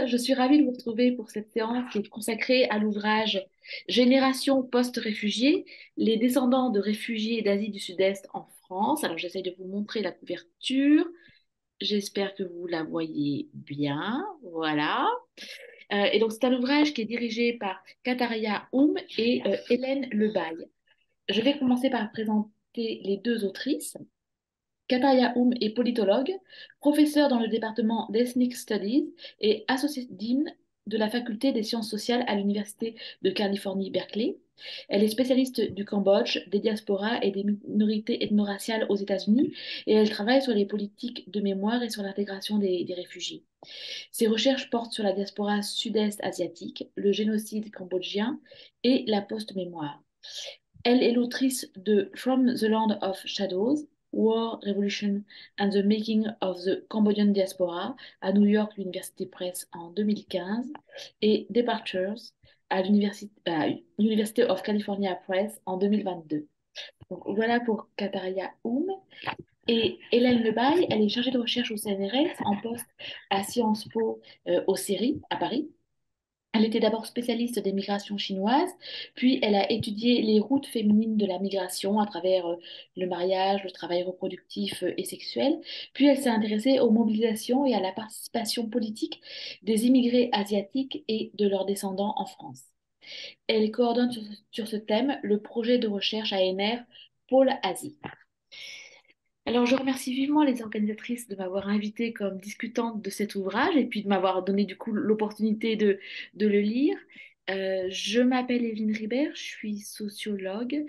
Je suis ravie de vous retrouver pour cette séance qui est consacrée à l'ouvrage Génération post-réfugiés, les descendants de réfugiés d'Asie du Sud-Est en France. Alors j'essaie de vous montrer la couverture. J'espère que vous la voyez bien. Voilà. Et donc c'est un ouvrage qui est dirigé par Kataria Oum et Hélène Lebaille. Je vais commencer par présenter les deux autrices. Kataria Oum est politologue, professeure dans le département d'Ethnic Studies et associée dean de la faculté des sciences sociales à l'Université de Californie, Berkeley. Elle est spécialiste du Cambodge, des diasporas et des minorités ethno-raciales aux États-Unis et elle travaille sur les politiques de mémoire et sur l'intégration des réfugiés. Ses recherches portent sur la diaspora sud-est asiatique, le génocide cambodgien et la post-mémoire. Elle est l'autrice de From the Land of Shadows, War, Revolution and the Making of the Cambodian Diaspora à New York University Press en 2015 et Departures à l'University of California Press en 2022. Donc voilà pour Kataria Oum. Et Hélène Lebaille, elle est chargée de recherche au CNRS en poste à Sciences Po au CERI à Paris. Elle était d'abord spécialiste des migrations chinoises, puis elle a étudié les routes féminines de la migration à travers le mariage, le travail reproductif et sexuel. Puis elle s'est intéressée aux mobilisations et à la participation politique des immigrés asiatiques et de leurs descendants en France. Elle coordonne sur ce thème le projet de recherche ANR Pôle Asie. Alors, je remercie vivement les organisatrices de m'avoir invitée comme discutante de cet ouvrage et puis de m'avoir donné du coup l'opportunité de le lire. Je m'appelle Evelyne Ribert, je suis sociologue.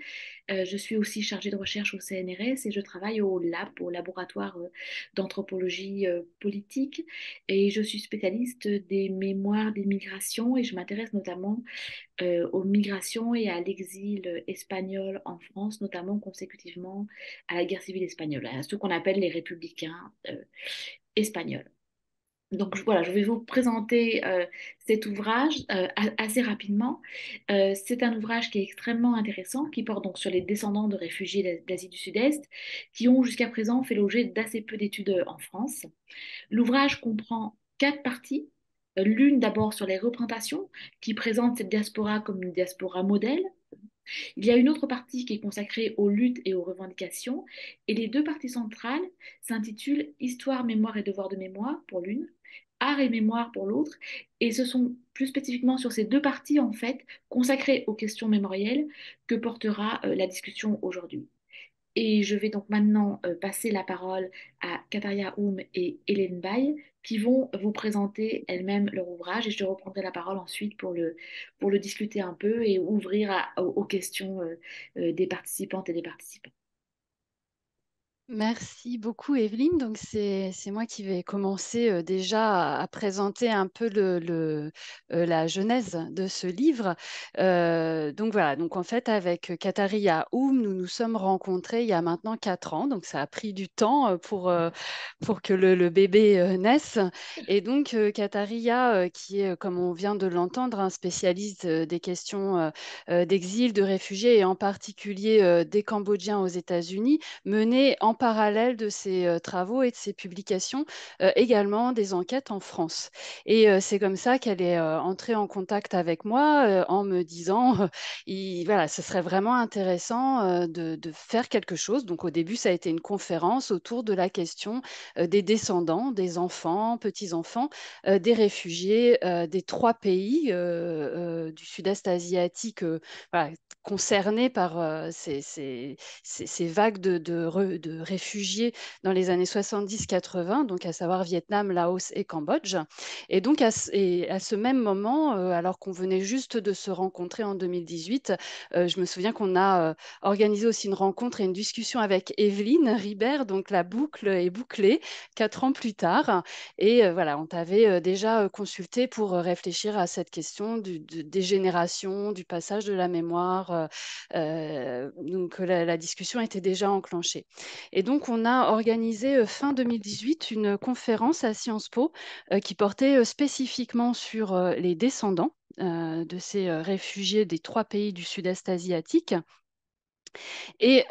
Je suis aussi chargée de recherche au CNRS et je travaille au LAP, au laboratoire d'anthropologie politique. Et je suis spécialiste des mémoires des migrations et je m'intéresse notamment aux migrations et à l'exil espagnol en France, notamment consécutivement à la guerre civile espagnole, à ce qu'on appelle les républicains espagnols. Donc voilà, je vais vous présenter cet ouvrage assez rapidement. C'est un ouvrage qui est extrêmement intéressant, qui porte donc sur les descendants de réfugiés d'Asie du Sud-Est, qui ont jusqu'à présent fait l'objet d'assez peu d'études en France. L'ouvrage comprend quatre parties. L'une d'abord sur les représentations, qui présente cette diaspora comme une diaspora modèle. Il y a une autre partie qui est consacrée aux luttes et aux revendications, et les deux parties centrales s'intitulent Histoire, mémoire et devoir de mémoire pour l'une, Art et mémoire pour l'autre, et ce sont plus spécifiquement sur ces deux parties en fait consacrées aux questions mémorielles que portera la discussion aujourd'hui. Et je vais donc maintenant passer la parole à Kataria Oum et Hélène Baye qui vont vous présenter elles-mêmes leur ouvrage et je reprendrai la parole ensuite pour le discuter un peu et ouvrir aux questions des participantes et des participants. Merci beaucoup, Evelyne. Donc, c'est moi qui vais commencer déjà à présenter un peu la genèse de ce livre. Donc, voilà. Donc, en fait, avec Kataria Oum, nous nous sommes rencontrés il y a maintenant 4 ans. Donc, ça a pris du temps pour que le bébé naisse. Et donc, Kataria, qui est, comme on vient de l'entendre, un spécialiste des questions d'exil, de réfugiés et en particulier des Cambodgiens aux États-Unis, menait en parallèle de ses travaux et de ses publications également des enquêtes en France. Et c'est comme ça qu'elle est entrée en contact avec moi en me disant, voilà, ce serait vraiment intéressant de faire quelque chose. Donc au début, ça a été une conférence autour de la question des descendants, des enfants, petits-enfants, des réfugiés des 3 pays du sud-est asiatique voilà, concernés par ces vagues de réfugiés dans les années 70-80, donc à savoir Vietnam, Laos et Cambodge. Et donc à ce même moment, alors qu'on venait juste de se rencontrer en 2018, je me souviens qu'on a organisé aussi une rencontre et une discussion avec Evelyne Ribert, donc la boucle est bouclée 4 ans plus tard. Et voilà, on t'avait déjà consulté pour réfléchir à cette question des générations, du passage de la mémoire. Donc la discussion était déjà enclenchée. Et donc on a organisé fin 2018 une conférence à Sciences Po qui portait spécifiquement sur les descendants de ces réfugiés des 3 pays du sud-est asiatique. Et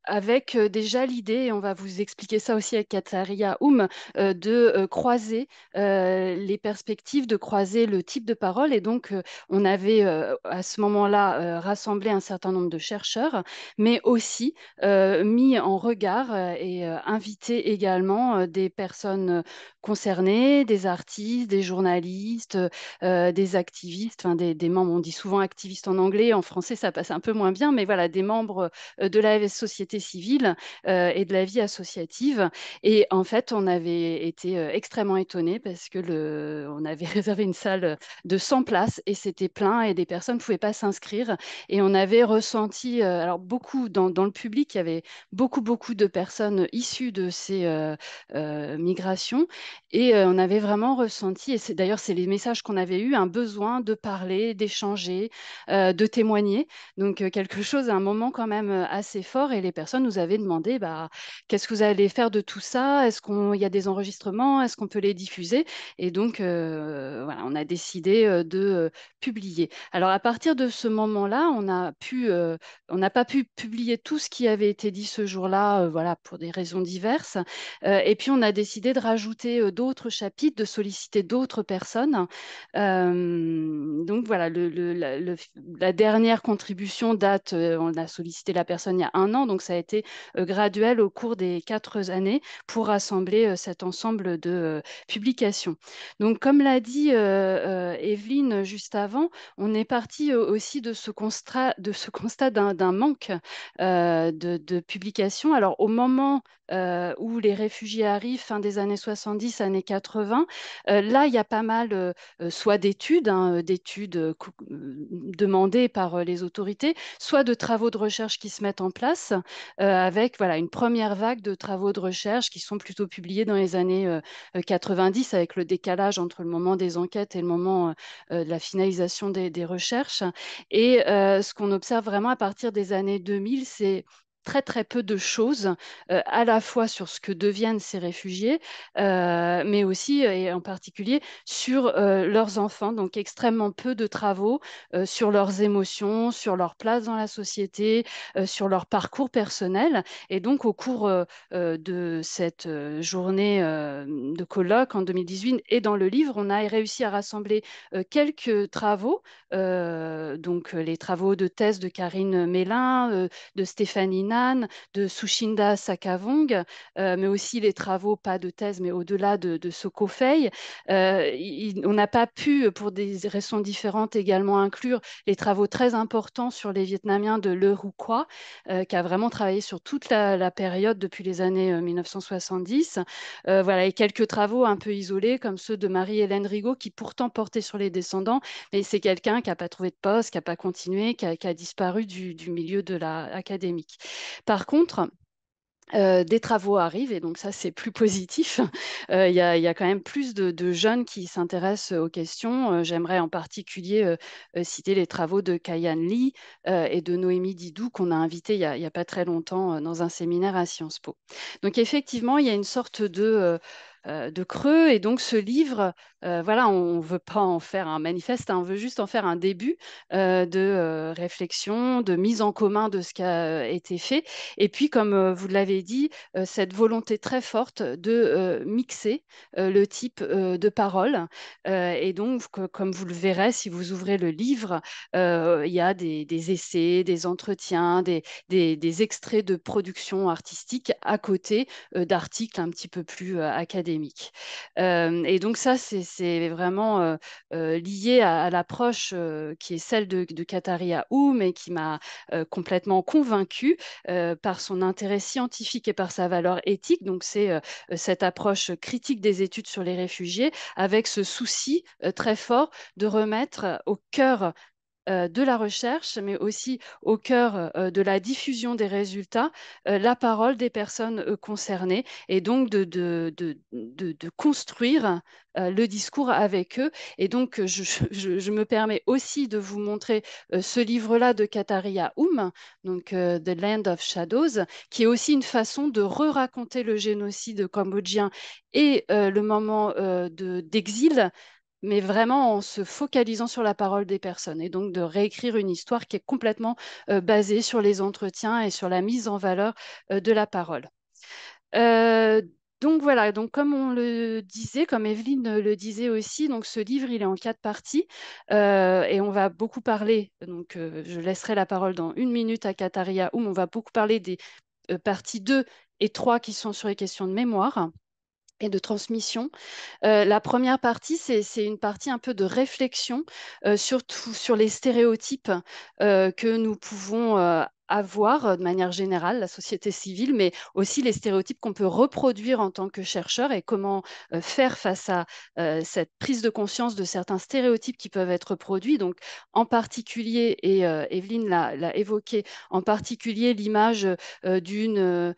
avec déjà l'idée, et on va vous expliquer ça aussi avec Kataria Oum, de croiser les perspectives, de croiser le type de parole. Et donc, on avait à ce moment-là rassemblé un certain nombre de chercheurs, mais aussi mis en regard et invité également des personnes concernées, des artistes, des journalistes, des activistes, enfin des membres, on dit souvent activistes en anglais, en français ça passe un peu moins bien, mais voilà, des membres de la société civile et de la vie associative. Et en fait, on avait été extrêmement étonnés parce que on avait réservé une salle de 100 places et c'était plein et des personnes ne pouvaient pas s'inscrire. Et on avait ressenti, alors beaucoup dans le public, il y avait beaucoup de personnes issues de ces migrations et on avait vraiment ressenti, et d'ailleurs c'est les messages qu'on avait eus, un besoin de parler, d'échanger, de témoigner. Donc, quelque chose, un moment quand même assez fort. Et les personnes nous avaient demandé, bah, qu'est-ce que vous allez faire de tout ça? Est-ce qu'il y a des enregistrements? Est-ce qu'on peut les diffuser? Et donc, voilà, on a décidé de publier. Alors, à partir de ce moment-là, on n'a pas pu publier tout ce qui avait été dit ce jour-là, voilà, pour des raisons diverses. Et puis, on a décidé de rajouter d'autres chapitres, de solliciter d'autres personnes. Donc voilà, la dernière contribution date, on a sollicité la personne il y a un an, donc ça a été graduel au cours des 4 années pour rassembler cet ensemble de publications. Donc comme l'a dit Evelyne juste avant, on est parti aussi de ce constat d'un manque de publications. Alors au moment où les réfugiés arrivent, fin des années 70, années 80, là il y a pas mal soit d'études, hein, d'études demandées par les autorités, soit de travaux de recherche qui se mettent en place avec voilà, une première vague de travaux de recherche qui sont plutôt publiés dans les années 90 avec le décalage entre le moment des enquêtes et le moment de la finalisation des recherches. Et ce qu'on observe vraiment à partir des années 2000, c'est très peu de choses, à la fois sur ce que deviennent ces réfugiés, mais aussi et en particulier sur leurs enfants, donc extrêmement peu de travaux sur leurs émotions, sur leur place dans la société, sur leur parcours personnel. Et donc, au cours de cette journée de colloque en 2018 et dans le livre, on a réussi à rassembler quelques travaux, donc les travaux de thèse de Karine Mélin, de Stéphanie Nan, de Sushinda Sakavong, mais aussi les travaux, pas de thèse, mais au-delà de Soko Fei. On n'a pas pu, pour des raisons différentes, également inclure les travaux très importants sur les Vietnamiens de Le Rouquois, qui a vraiment travaillé sur toute la période depuis les années 1970. Voilà, et quelques travaux un peu isolés, comme ceux de Marie-Hélène Rigaud, qui pourtant portaient sur les descendants, mais c'est quelqu'un qui n'a pas trouvé de poste, qui n'a pas continué, qui a disparu du milieu de l'académique. Par contre, des travaux arrivent et donc ça c'est plus positif. Il y a quand même plus de jeunes qui s'intéressent aux questions. J'aimerais en particulier citer les travaux de Kayan Lee et de Noémie Didou qu'on a invité il y a pas très longtemps dans un séminaire à Sciences Po. Donc effectivement, il y a une sorte de creux et donc ce livre, voilà, on ne veut pas en faire un manifeste, hein, on veut juste en faire un début de réflexion, de mise en commun de ce qui a été fait. Et puis, comme vous l'avez dit, cette volonté très forte de mixer le type de parole. Et donc, comme vous le verrez, si vous ouvrez le livre, il y a des essais, des entretiens, des extraits de production artistique à côté d'articles un petit peu plus académiques. Et donc ça, c'est vraiment lié à l'approche qui est celle de Kataria Oum et qui m'a complètement convaincue par son intérêt scientifique et par sa valeur éthique. Donc, c'est cette approche critique des études sur les réfugiés avec ce souci très fort de remettre au cœur de la recherche, mais aussi au cœur de la diffusion des résultats, la parole des personnes concernées et donc de construire le discours avec eux. Et donc, je me permets aussi de vous montrer ce livre-là de Kataria Oum, donc The Land of Shadows, qui est aussi une façon de re-raconter le génocide cambodgien et le moment d'exil mais vraiment en se focalisant sur la parole des personnes, et donc de réécrire une histoire qui est complètement basée sur les entretiens et sur la mise en valeur de la parole. Euh, donc voilà, donc comme on le disait, comme Evelyne le disait aussi, donc ce livre, il est en 4 parties et on va beaucoup parler, donc je laisserai la parole dans 1 minute à Kataria, où on va beaucoup parler des parties 2 et 3 qui sont sur les questions de mémoire et de transmission. La première partie, c'est une partie un peu de réflexion, surtout sur les stéréotypes que nous pouvons avoir de manière générale, la société civile, mais aussi les stéréotypes qu'on peut reproduire en tant que chercheur et comment faire face à cette prise de conscience de certains stéréotypes qui peuvent être produits. Donc, en particulier, et Evelyne l'a évoqué, en particulier l'image d'une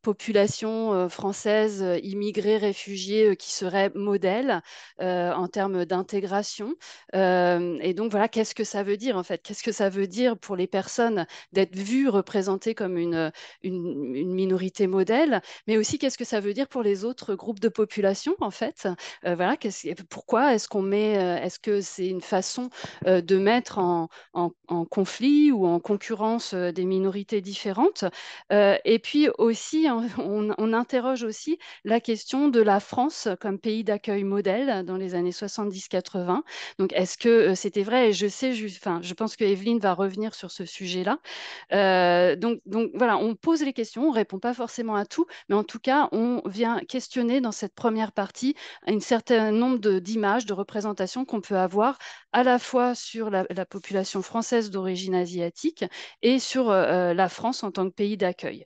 population française immigrée, réfugiée, qui serait modèle en termes d'intégration. Et donc voilà, qu'est-ce que ça veut dire en fait? Qu'est-ce que ça veut dire pour les personnes d'être vues, représentées comme une minorité modèle, mais aussi qu'est-ce que ça veut dire pour les autres groupes de population en fait? Voilà, pourquoi est-ce qu'on met, est-ce que c'est une façon de mettre en conflit ou en concurrence des minorités différentes? Et puis aussi, on interroge aussi la question de la France comme pays d'accueil modèle dans les années 70-80. Donc, est-ce que c'était vrai? Et je sais, enfin, je pense que Evelyne va revenir sur ce sujet-là. Donc voilà, on pose les questions, on répond pas forcément à tout, mais en tout cas, on vient questionner dans cette première partie un certain nombre d'images, de représentations qu'on peut avoir à la fois sur la population française d'origine asiatique et sur la France en tant que pays d'accueil.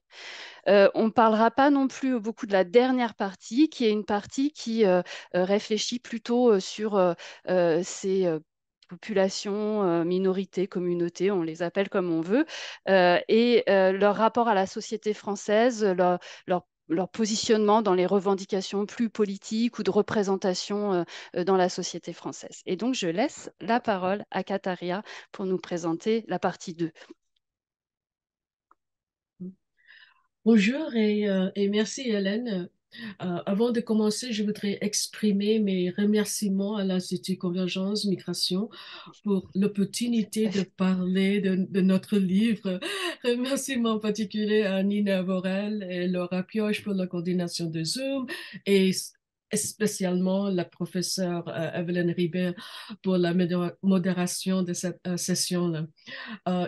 On ne parlera pas non plus beaucoup de la dernière partie, qui est une partie qui réfléchit plutôt sur ces populations, minorités, communautés, on les appelle comme on veut, et leur rapport à la société française, leur positionnement dans les revendications plus politiques ou de représentation dans la société française. Et donc, je laisse la parole à Kataria pour nous présenter la partie 2. Bonjour et merci Hélène. Avant de commencer, je voudrais exprimer mes remerciements à l'Institut Convergence Migration pour l'opportunité de parler de notre livre. Remerciements particuliers à Nina Vorel et Laura Pioche pour la coordination de Zoom et spécialement la professeure Evelyne Ribert pour la modération de cette session-là.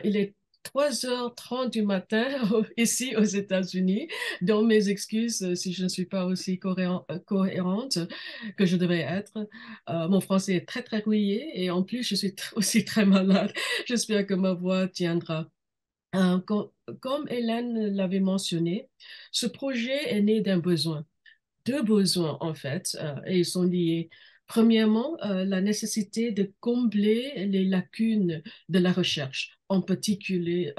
Il est 3h30 du matin ici aux États-Unis. Donc, mes excuses si je ne suis pas aussi cohérente que je devrais être. Mon français est très, très rouillé et en plus, je suis aussi très malade. J'espère que ma voix tiendra. Comme Hélène l'avait mentionné, ce projet est né d'un besoin, deux besoins en fait, et ils sont liés. Premièrement, la nécessité de combler les lacunes de la recherche, en particulier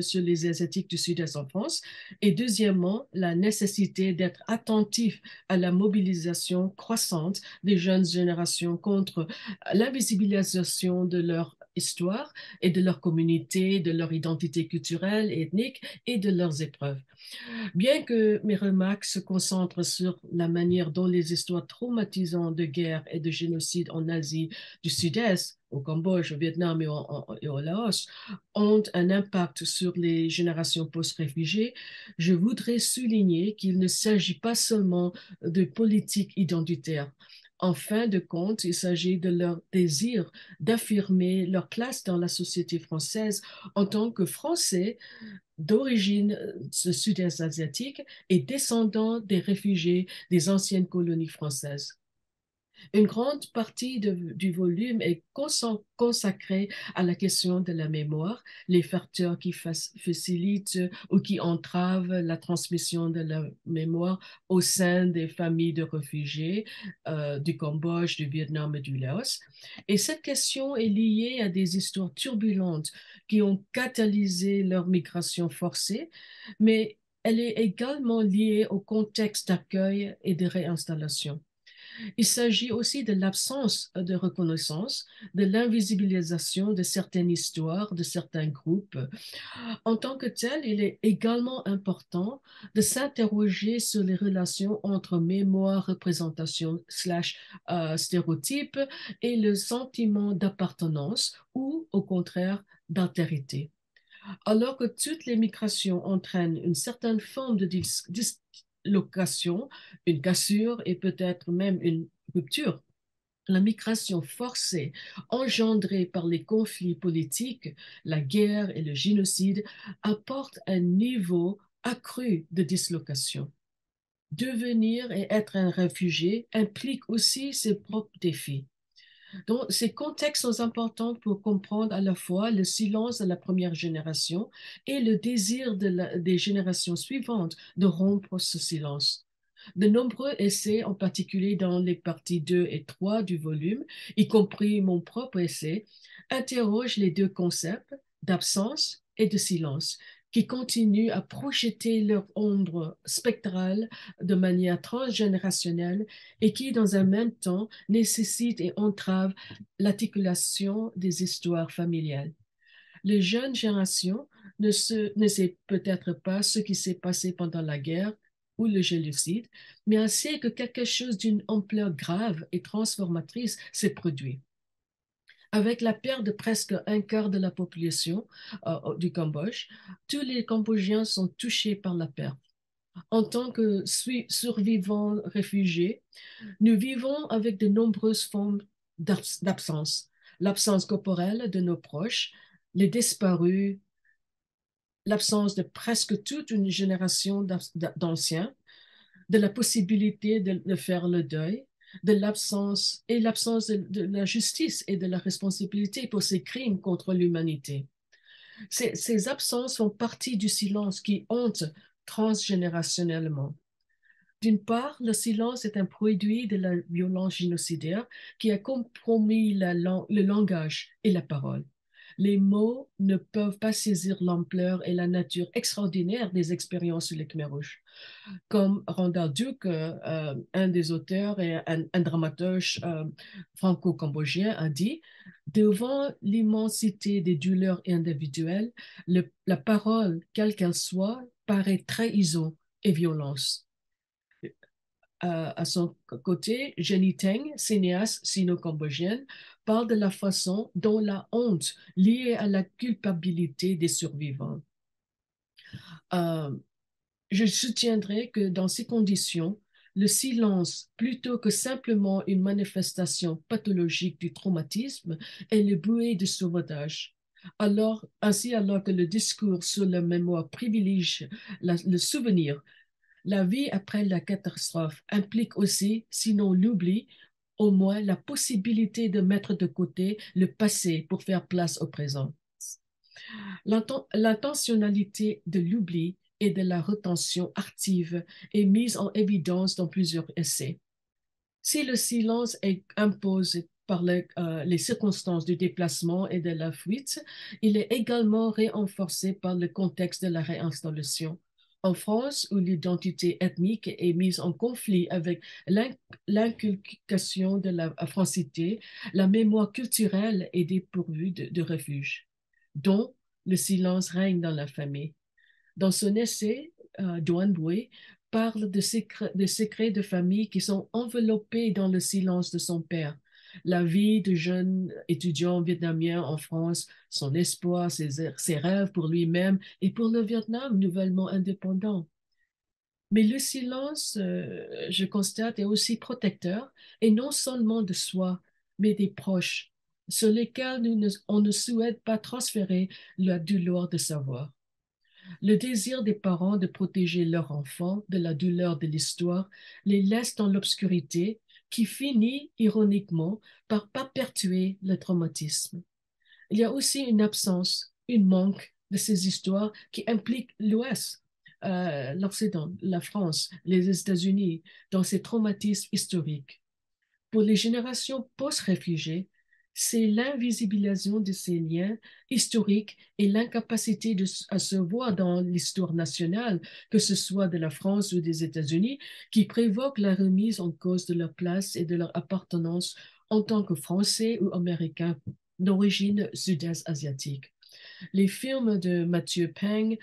sur les Asiatiques du Sud-Est en France. Et deuxièmement, la nécessité d'être attentif à la mobilisation croissante des jeunes générations contre l'invisibilisation de leur histoire et de leur communauté, de leur identité culturelle, ethnique et de leurs épreuves. Bien que mes remarques se concentrent sur la manière dont les histoires traumatisantes de guerre et de génocide en Asie du Sud-Est, au Cambodge, au Vietnam et au Laos, ont un impact sur les générations post-réfugiés, je voudrais souligner qu'il ne s'agit pas seulement de politique identitaire. En fin de compte, il s'agit de leur désir d'affirmer leur place dans la société française en tant que Français d'origine sud-est asiatique et descendant des réfugiés des anciennes colonies françaises. Une grande partie du volume est consacrée à la question de la mémoire, les facteurs qui facilitent ou qui entravent la transmission de la mémoire au sein des familles de réfugiés du Cambodge, du Vietnam et du Laos. Et cette question est liée à des histoires turbulentes qui ont catalysé leur migration forcée, mais elle est également liée au contexte d'accueil et de réinstallation. Il s'agit aussi de l'absence de reconnaissance, de l'invisibilisation de certaines histoires, de certains groupes. En tant que tel, il est également important de s'interroger sur les relations entre mémoire, représentation stéréotype et le sentiment d'appartenance ou au contraire d'altérité. Alors que toutes les migrations entraînent une certaine forme de dislocation, une cassure et peut-être même une rupture, la migration forcée engendrée par les conflits politiques, la guerre et le génocide apporte un niveau accru de dislocation. Devenir et être un réfugié implique aussi ses propres défis. Donc, ces contextes sont importants pour comprendre à la fois le silence de la première génération et le désir des générations suivantes de rompre ce silence. De nombreux essais, en particulier dans les parties 2 et 3 du volume, y compris mon propre essai, interrogent les deux concepts d'absence et de silence, qui continuent à projeter leur ombre spectrale de manière transgénérationnelle et qui, dans un même temps, nécessitent et entravent l'articulation des histoires familiales. Les jeunes générations ne savent peut-être pas ce qui s'est passé pendant la guerre ou le génocide, mais elles savent que quelque chose d'une ampleur grave et transformatrice s'est produit. Avec la perte de presque un quart de la population du Cambodge, tous les Cambodgiens sont touchés par la perte. En tant que survivants réfugiés, nous vivons avec de nombreuses formes d'absence. L'absence corporelle de nos proches, les disparus, l'absence de presque toute une génération d'anciens, de la possibilité de faire le deuil, de l'absence de la justice et de la responsabilité pour ces crimes contre l'humanité. Ces absences font partie du silence qui hante transgénérationnellement. D'une part, le silence est un produit de la violence génocidaire qui a compromis le langage et la parole. Les mots ne peuvent pas saisir l'ampleur et la nature extraordinaire des expériences sur les Khmers rouges. Comme Randall Duke, un des auteurs et un dramaturge franco-cambodgien, a dit, devant l'immensité des douleurs individuelles, la parole, quelle qu'elle soit, paraît trahison et violence. À son côté, Jenny Teng, cinéaste sino-cambodgienne, parle de la façon dont la honte liée à la culpabilité des survivants. Je soutiendrai que dans ces conditions, le silence, plutôt que simplement une manifestation pathologique du traumatisme, est le bouée de sauvetage. Alors que le discours sur la mémoire privilégie le souvenir, la vie après la catastrophe implique aussi, sinon l'oubli, au moins la possibilité de mettre de côté le passé pour faire place au présent. L'intentionnalité de l'oubli et de la retention active est mise en évidence dans plusieurs essais. Si le silence est imposé par les circonstances du déplacement et de la fuite, il est également renforcé par le contexte de la réinstallation. En France, où l'identité ethnique est mise en conflit avec l'inculcation de la francité, la mémoire culturelle est dépourvue de refuge, dont le silence règne dans la famille. Dans son essai, Duan Bui parle de secrets de famille qui sont enveloppés dans le silence de son père. La vie de jeune étudiant vietnamien en France, son espoir, ses rêves pour lui-même et pour le Vietnam nouvellement indépendant. Mais le silence, je constate, est aussi protecteur, et non seulement de soi, mais des proches, sur lesquels on ne souhaite pas transférer la douleur de savoir. Le désir des parents de protéger leur enfant de la douleur de l'histoire les laisse dans l'obscurité qui finit, ironiquement, par perpétuer le traumatisme. Il y a aussi une absence, une manque de ces histoires qui impliquent l'Ouest, l'Occident, la France, les États-Unis dans ces traumatismes historiques. Pour les générations post-réfugiées, c'est l'invisibilisation de ces liens historiques et l'incapacité à se voir dans l'histoire nationale, que ce soit de la France ou des États-Unis, qui provoque la remise en cause de leur place et de leur appartenance en tant que Français ou Américains d'origine sud-est asiatique. Les films de Mathieu Peng,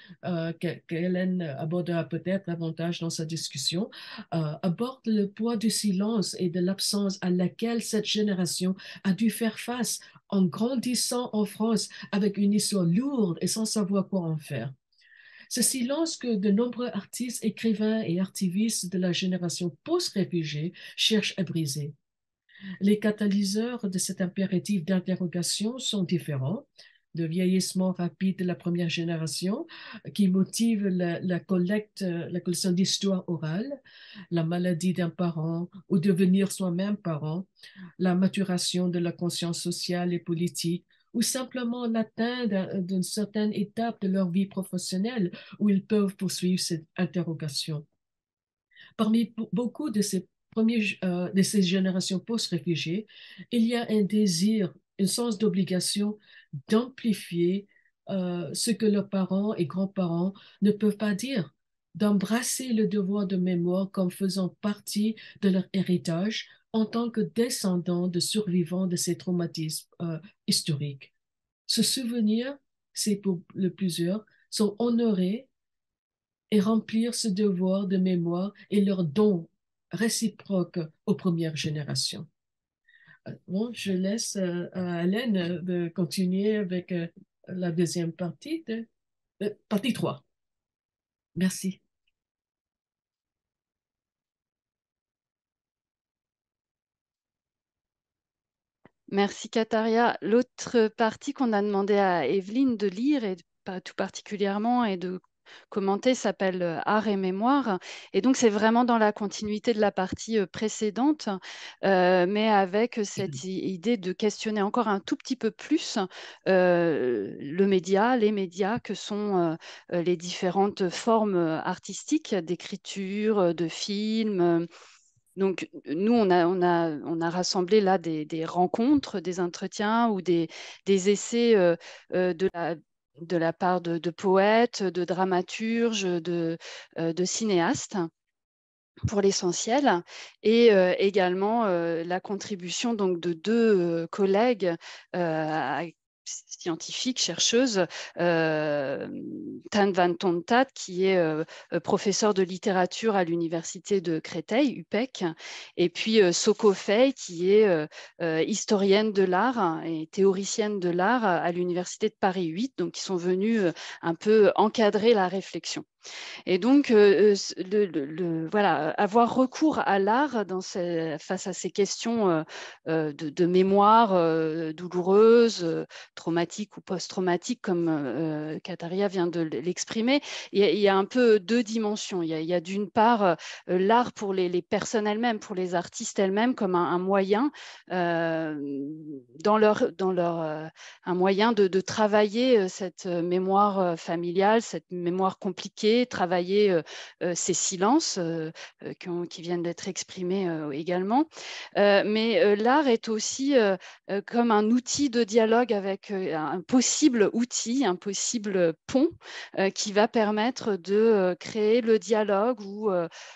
qu'Hélène abordera peut-être davantage dans sa discussion, abordent le poids du silence et de l'absence à laquelle cette génération a dû faire face en grandissant en France avec une histoire lourde et sans savoir quoi en faire. Ce silence que de nombreux artistes, écrivains et activistes de la génération post-réfugiés cherchent à briser. Les catalyseurs de cet impératif d'interrogation sont différents. Le vieillissement rapide de la première génération qui motive la collection d'histoires orales, la maladie d'un parent ou devenir soi-même parent, la maturation de la conscience sociale et politique, ou simplement l'atteinte d'une certaine étape de leur vie professionnelle où ils peuvent poursuivre cette interrogation. Parmi beaucoup de ces générations post-réfugiés, il y a un désir, un sens d'obligation d'amplifier ce que leurs parents et grands-parents ne peuvent pas dire, d'embrasser le devoir de mémoire comme faisant partie de leur héritage en tant que descendants de survivants de ces traumatismes historiques. Ce souvenir, c'est pour le plusieurs, sont honorés et remplir ce devoir de mémoire et leur don réciproque aux premières générations. Bon, je laisse à Hélène de continuer avec la deuxième partie partie 3. Merci. Merci Kataria. L'autre partie qu'on a demandé à Evelyne de lire, et pas tout particulièrement, et de commenter, s'appelle Art et mémoire. Et donc, c'est vraiment dans la continuité de la partie précédente, mais avec cette idée de questionner encore un tout petit peu plus le média, les médias, que sont les différentes formes artistiques d'écriture, de films. Donc, nous, on a rassemblé là des rencontres, des entretiens ou des essais de la part de poètes, de dramaturges, de cinéastes pour l'essentiel, et également la contribution donc de deux collègues scientifiques, chercheuses, Tan Van Tontat, qui est professeur de littérature à l'université de Créteil, UPEC, et puis Soko Fei, qui est historienne de l'art et théoricienne de l'art à l'université de Paris 8, donc qui sont venus un peu encadrer la réflexion. Et donc, voilà, avoir recours à l'art face à ces questions de mémoire douloureuse, traumatique ou post-traumatique, comme Kataria vient de l'exprimer, il y a un peu deux dimensions. Il y a d'une part l'art pour les personnes elles-mêmes, pour les artistes elles-mêmes, comme un moyen un moyen de travailler cette mémoire familiale, cette mémoire compliquée, travailler ces silences qui viennent d'être exprimés également. Mais l'art est aussi comme un outil de dialogue avec un possible outil, un possible pont qui va permettre de créer le dialogue ou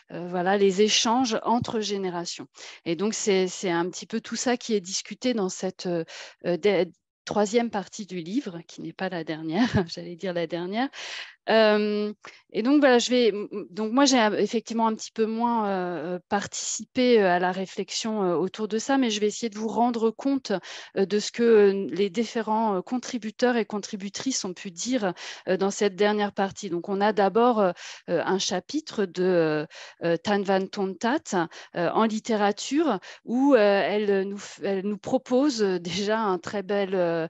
voilà, les échanges entre générations. Et donc, c'est un petit peu tout ça qui est discuté dans cette troisième partie du livre, qui n'est pas la dernière, j'allais dire la dernière. Et donc, voilà, donc moi, j'ai effectivement un petit peu moins participé à la réflexion autour de ça, mais je vais essayer de vous rendre compte de ce que les différents contributeurs et contributrices ont pu dire dans cette dernière partie. Donc, on a d'abord un chapitre de Tan Van Tontat en littérature où elle nous propose déjà un très bel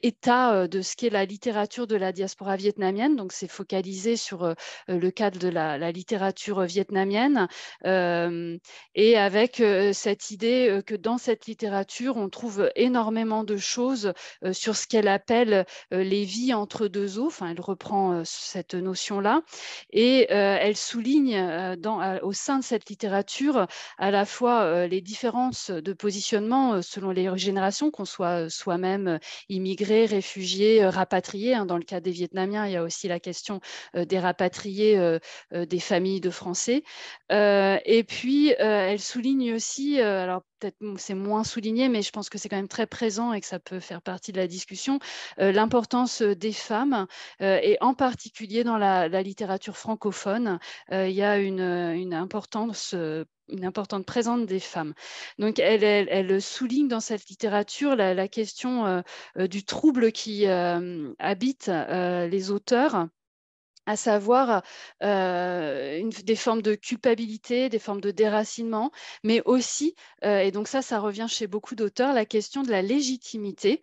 état de ce qu'est la littérature de la diaspora vietnamienne vietnamienne, donc c'est focalisé sur le cadre de la littérature vietnamienne, et avec cette idée que dans cette littérature, on trouve énormément de choses sur ce qu'elle appelle les vies entre deux eaux. Enfin, elle reprend cette notion-là, et elle souligne au sein de cette littérature à la fois les différences de positionnement selon les générations, qu'on soit soi-même immigré, réfugié, rapatrié. Hein. Dans le cas des Vietnamiens, il y a aussi la question des rapatriés, des familles de Français. Et puis, elle souligne aussi, alors peut-être c'est moins souligné, mais je pense que c'est quand même très présent et que ça peut faire partie de la discussion, l'importance des femmes, et en particulier dans la littérature francophone, il y a une importance une importante présence des femmes. Donc, elle souligne dans cette littérature la question du trouble qui habite les auteurs, à savoir des formes de culpabilité, des formes de déracinement, mais aussi, et donc ça revient chez beaucoup d'auteurs, la question de la légitimité,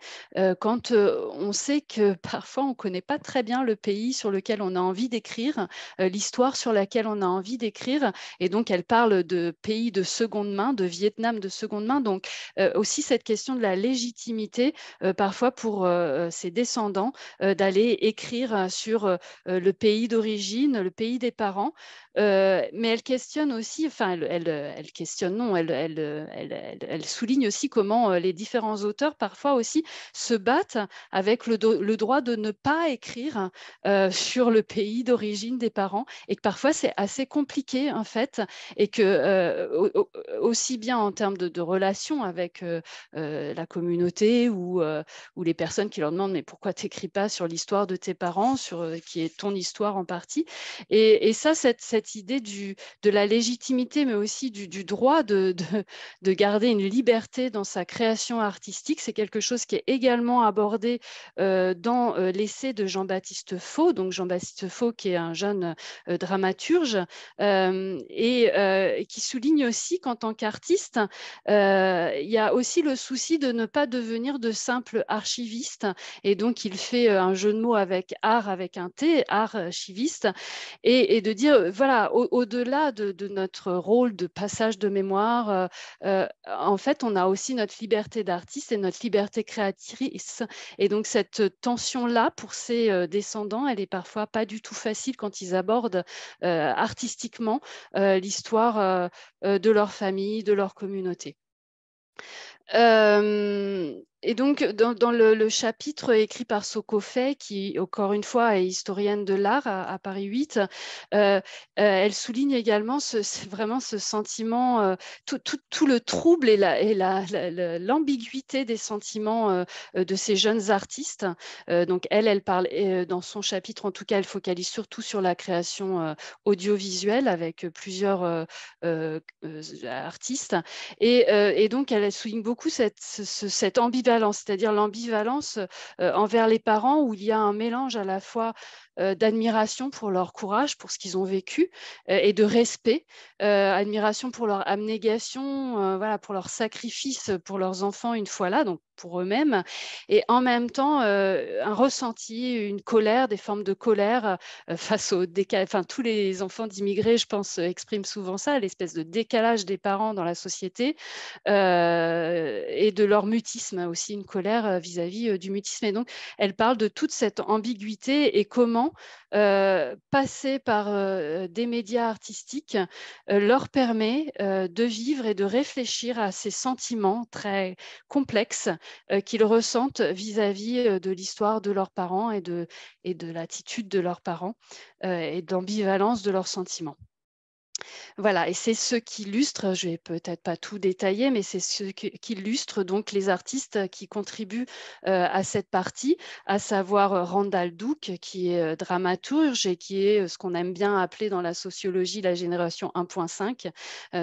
quand on sait que parfois on ne connaît pas très bien le pays sur lequel on a envie d'écrire, l'histoire sur laquelle on a envie d'écrire, et donc elle parle de pays de seconde main, de Vietnam de seconde main, donc aussi cette question de la légitimité, parfois pour ses descendants, d'aller écrire sur le pays d'origine, le pays des parents, mais elle questionne aussi, enfin elle questionne, non, elle souligne aussi comment les différents auteurs parfois aussi se battent avec le droit de ne pas écrire sur le pays d'origine des parents, et que parfois c'est assez compliqué en fait, et que aussi bien en termes de relations avec la communauté ou les personnes qui leur demandent mais pourquoi tu n'écris pas sur l'histoire de tes parents, qui est ton histoire en partie. Et ça, cette idée de la légitimité, mais aussi du droit de garder une liberté dans sa création artistique, c'est quelque chose qui est également abordé dans l'essai de Jean-Baptiste Faux. Donc Jean-Baptiste Faux, qui est un jeune dramaturge, et qui souligne aussi qu'en tant qu'artiste, il y a aussi le souci de ne pas devenir de simple archiviste. Et donc, il fait un jeu de mots avec art, avec un T, archiviste, et de dire, voilà, au-delà de notre rôle de passage de mémoire, en fait, on a aussi notre liberté d'artiste et notre liberté créatrice. Et donc, cette tension-là, pour ses descendants, elle est parfois pas du tout facile quand ils abordent artistiquement l'histoire de leur famille, de leur communauté. Et donc, dans le chapitre écrit par Sokofei, qui, encore une fois, est historienne de l'art à Paris 8, elle souligne également vraiment ce sentiment, tout le trouble et l'ambiguïté des sentiments de ces jeunes artistes. Donc, elle parle, dans son chapitre, en tout cas, elle focalise surtout sur la création audiovisuelle avec plusieurs artistes. Et donc, elle souligne beaucoup cette ambivalence, c'est-à-dire l'ambivalence envers les parents, où il y a un mélange à la fois d'admiration pour leur courage, pour ce qu'ils ont vécu, et de respect, admiration pour leur abnégation, voilà, pour leur sacrifice pour leurs enfants une fois là, donc pour eux-mêmes, et en même temps un ressenti, une colère, des formes de colère face au décalage. Enfin, tous les enfants d'immigrés, je pense, expriment souvent ça, l'espèce de décalage des parents dans la société, et de leur mutisme, aussi une colère vis-à-vis du mutisme. Et donc, elle parle de toute cette ambiguïté et comment passer par des médias artistiques leur permet de vivre et de réfléchir à ces sentiments très complexes qu'ils ressentent vis-à-vis de l'histoire de leurs parents et de l'attitude de leurs parents, et d'ambivalence de leurs sentiments. Voilà, et c'est ce qui illustre, je vais peut-être pas tout détailler, mais c'est ce qui illustre donc les artistes qui contribuent à cette partie, à savoir Randall Duke, qui est dramaturge et qui est ce qu'on aime bien appeler dans la sociologie la génération 1.5,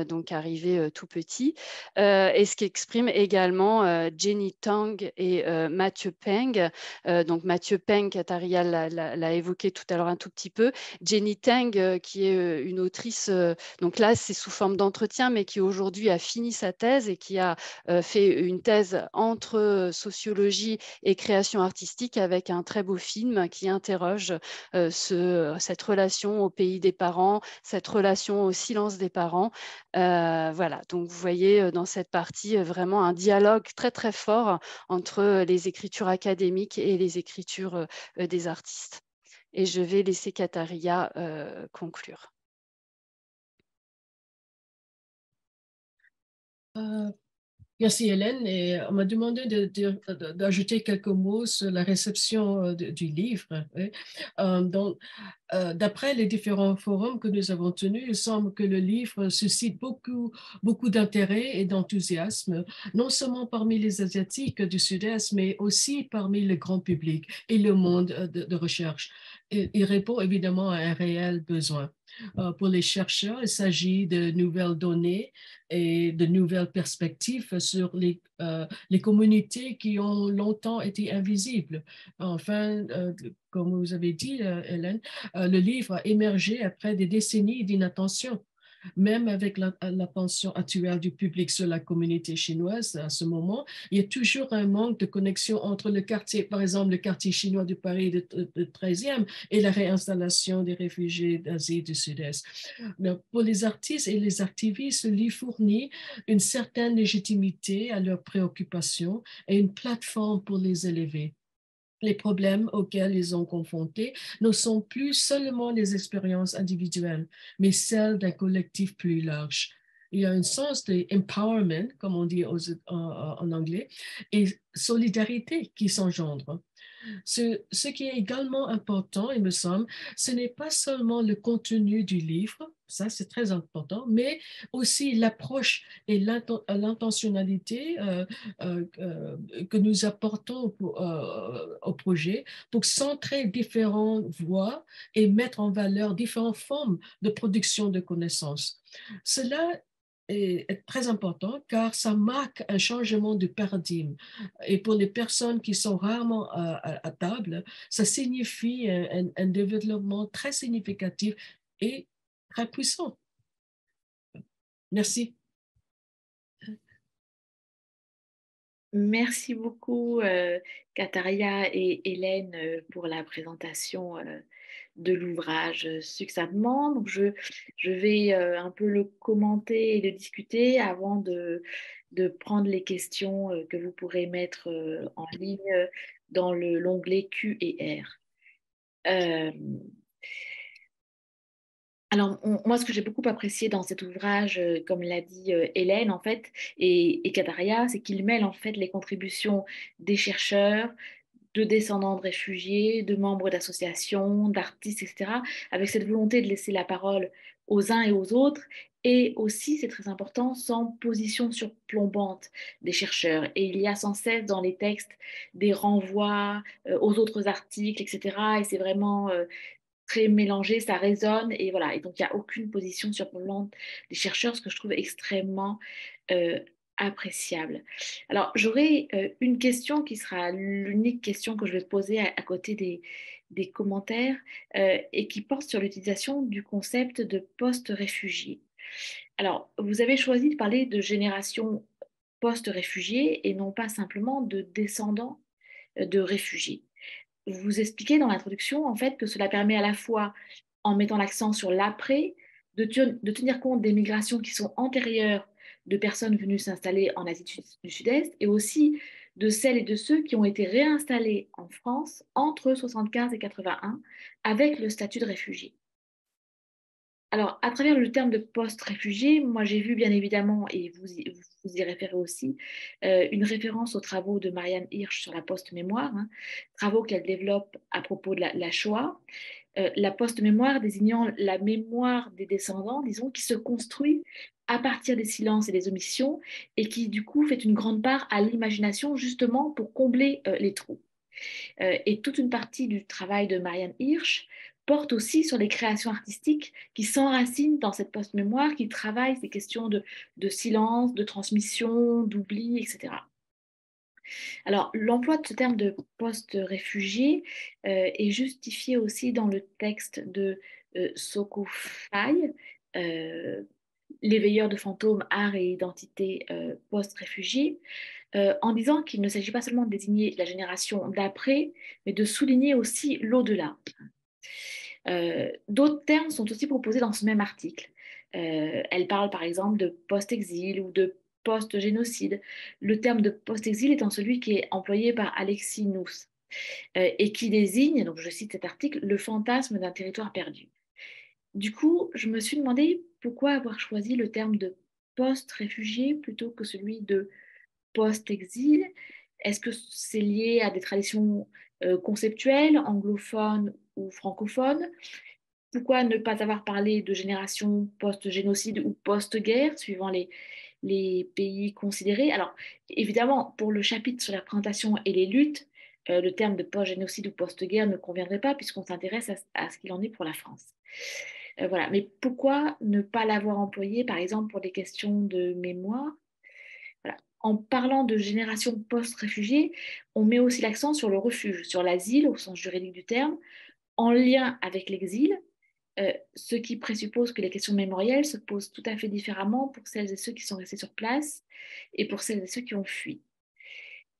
donc arrivé tout petit, et ce qui exprime également Jenny Tang et Mathieu Peng. Donc Mathieu Peng, Kataria l'a évoqué tout à l'heure un tout petit peu, Jenny Tang, qui est une autrice Donc là, c'est sous forme d'entretien, mais qui aujourd'hui a fini sa thèse et qui a fait une thèse entre sociologie et création artistique avec un très beau film qui interroge cette relation au pays des parents, cette relation au silence des parents. Voilà, donc vous voyez dans cette partie vraiment un dialogue très très fort entre les écritures académiques et les écritures des artistes. Et je vais laisser Kataria conclure. Merci Hélène, et on m'a demandé d'ajouter quelques mots sur la réception du livre. Oui. Donc, d'après les différents forums que nous avons tenus, il semble que le livre suscite beaucoup d'intérêt et d'enthousiasme, non seulement parmi les Asiatiques du Sud-Est, mais aussi parmi le grand public et le monde de recherche. Il répond évidemment à un réel besoin. Pour les chercheurs, il s'agit de nouvelles données et de nouvelles perspectives sur les communautés qui ont longtemps été invisibles. Enfin, comme vous avez dit, Hélène, le livre a émergé après des décennies d'inattention. Même avec l'attention actuelle du public sur la communauté chinoise à ce moment, il y a toujours un manque de connexion entre le quartier, par exemple le quartier chinois de Paris de 13e et la réinstallation des réfugiés d'Asie du Sud-Est. Pour les artistes et les activistes, le livre fournit une certaine légitimité à leurs préoccupations et une plateforme pour les élever. Les problèmes auxquels ils sont confrontés ne sont plus seulement les expériences individuelles, mais celles d'un collectif plus large. Il y a un sens de empowerment, comme on dit en anglais, et solidarité qui s'engendre. Ce qui est également important, il me semble, ce n'est pas seulement le contenu du livre, ça c'est très important, mais aussi l'approche et l'intentionnalité que nous apportons au projet pour centrer différentes voies et mettre en valeur différentes formes de production de connaissances. Cela est très important car ça marque un changement de paradigme. Et pour les personnes qui sont rarement à table, ça signifie un développement très significatif et très puissant. Merci. Merci beaucoup, Kataria et Hélène, pour la présentation de l'ouvrage succinctement. Donc, je vais un peu le commenter et le discuter avant de prendre les questions que vous pourrez mettre en ligne dans l'onglet Q et R. Alors, moi, ce que j'ai beaucoup apprécié dans cet ouvrage, comme l'a dit Hélène, en fait, et Kataria, c'est qu'il mêle, en fait, les contributions des chercheurs, de descendants de réfugiés, de membres d'associations, d'artistes, etc., avec cette volonté de laisser la parole aux uns et aux autres, et aussi, c'est très important, sans position surplombante des chercheurs. Et il y a sans cesse dans les textes des renvois aux autres articles, etc., et c'est vraiment très mélangé, ça résonne, et voilà. Et donc, il n'y a aucune position surplombante des chercheurs, ce que je trouve extrêmement euh, appréciable. Alors, j'aurais une question qui sera l'unique question que je vais poser à côté des commentaires et qui porte sur l'utilisation du concept de post-réfugié. Alors, vous avez choisi de parler de génération post-réfugiés et non pas simplement de descendants de réfugiés. Vous expliquez dans l'introduction en fait que cela permet à la fois, en mettant l'accent sur l'après, de tenir compte des migrations qui sont antérieures de personnes venues s'installer en Asie du Sud-Est et aussi de celles et de ceux qui ont été réinstallés en France entre 75 et 81 avec le statut de réfugié. Alors, à travers le terme de post-réfugié, moi j'ai vu bien évidemment, et vous y référez aussi, une référence aux travaux de Marianne Hirsch sur la post-mémoire, hein, travaux qu'elle développe à propos de la Shoah. La post-mémoire désignant la mémoire des descendants, disons, qui se construit à partir des silences et des omissions et qui du coup fait une grande part à l'imagination justement pour combler les trous. Et toute une partie du travail de Marianne Hirsch porte aussi sur les créations artistiques qui s'enracinent dans cette post-mémoire, qui travaillent ces questions de silence, de transmission, d'oubli, etc. Alors, l'emploi de ce terme de post-réfugié est justifié aussi dans le texte de Soko Faye, euh, les veilleurs de fantômes, art et identité post-réfugiés, en disant qu'il ne s'agit pas seulement de désigner la génération d'après, mais de souligner aussi l'au-delà. D'autres termes sont aussi proposés dans ce même article. Elle parle par exemple de post-exil ou de post-génocide. Le terme de post-exil étant celui qui est employé par Alexis Nous et qui désigne, donc je cite cet article, le fantasme d'un territoire perdu. Du coup, je me suis demandé pourquoi avoir choisi le terme de post-réfugié plutôt que celui de post-exil. Est-ce que c'est lié à des traditions conceptuelles, anglophones ou francophones? Pourquoi ne pas avoir parlé de génération post-génocide ou post-guerre, suivant les pays considérés? Alors, évidemment, pour le chapitre sur la présentation et les luttes, le terme de post-génocide ou post-guerre ne conviendrait pas puisqu'on s'intéresse à ce qu'il en est pour la France. Voilà. Mais pourquoi ne pas l'avoir employé, par exemple, pour des questions de mémoire? Voilà. En parlant de génération post-réfugiée, on met aussi l'accent sur le refuge, sur l'asile au sens juridique du terme, en lien avec l'exil, ce qui présuppose que les questions mémorielles se posent tout à fait différemment pour celles et ceux qui sont restés sur place et pour celles et ceux qui ont fui.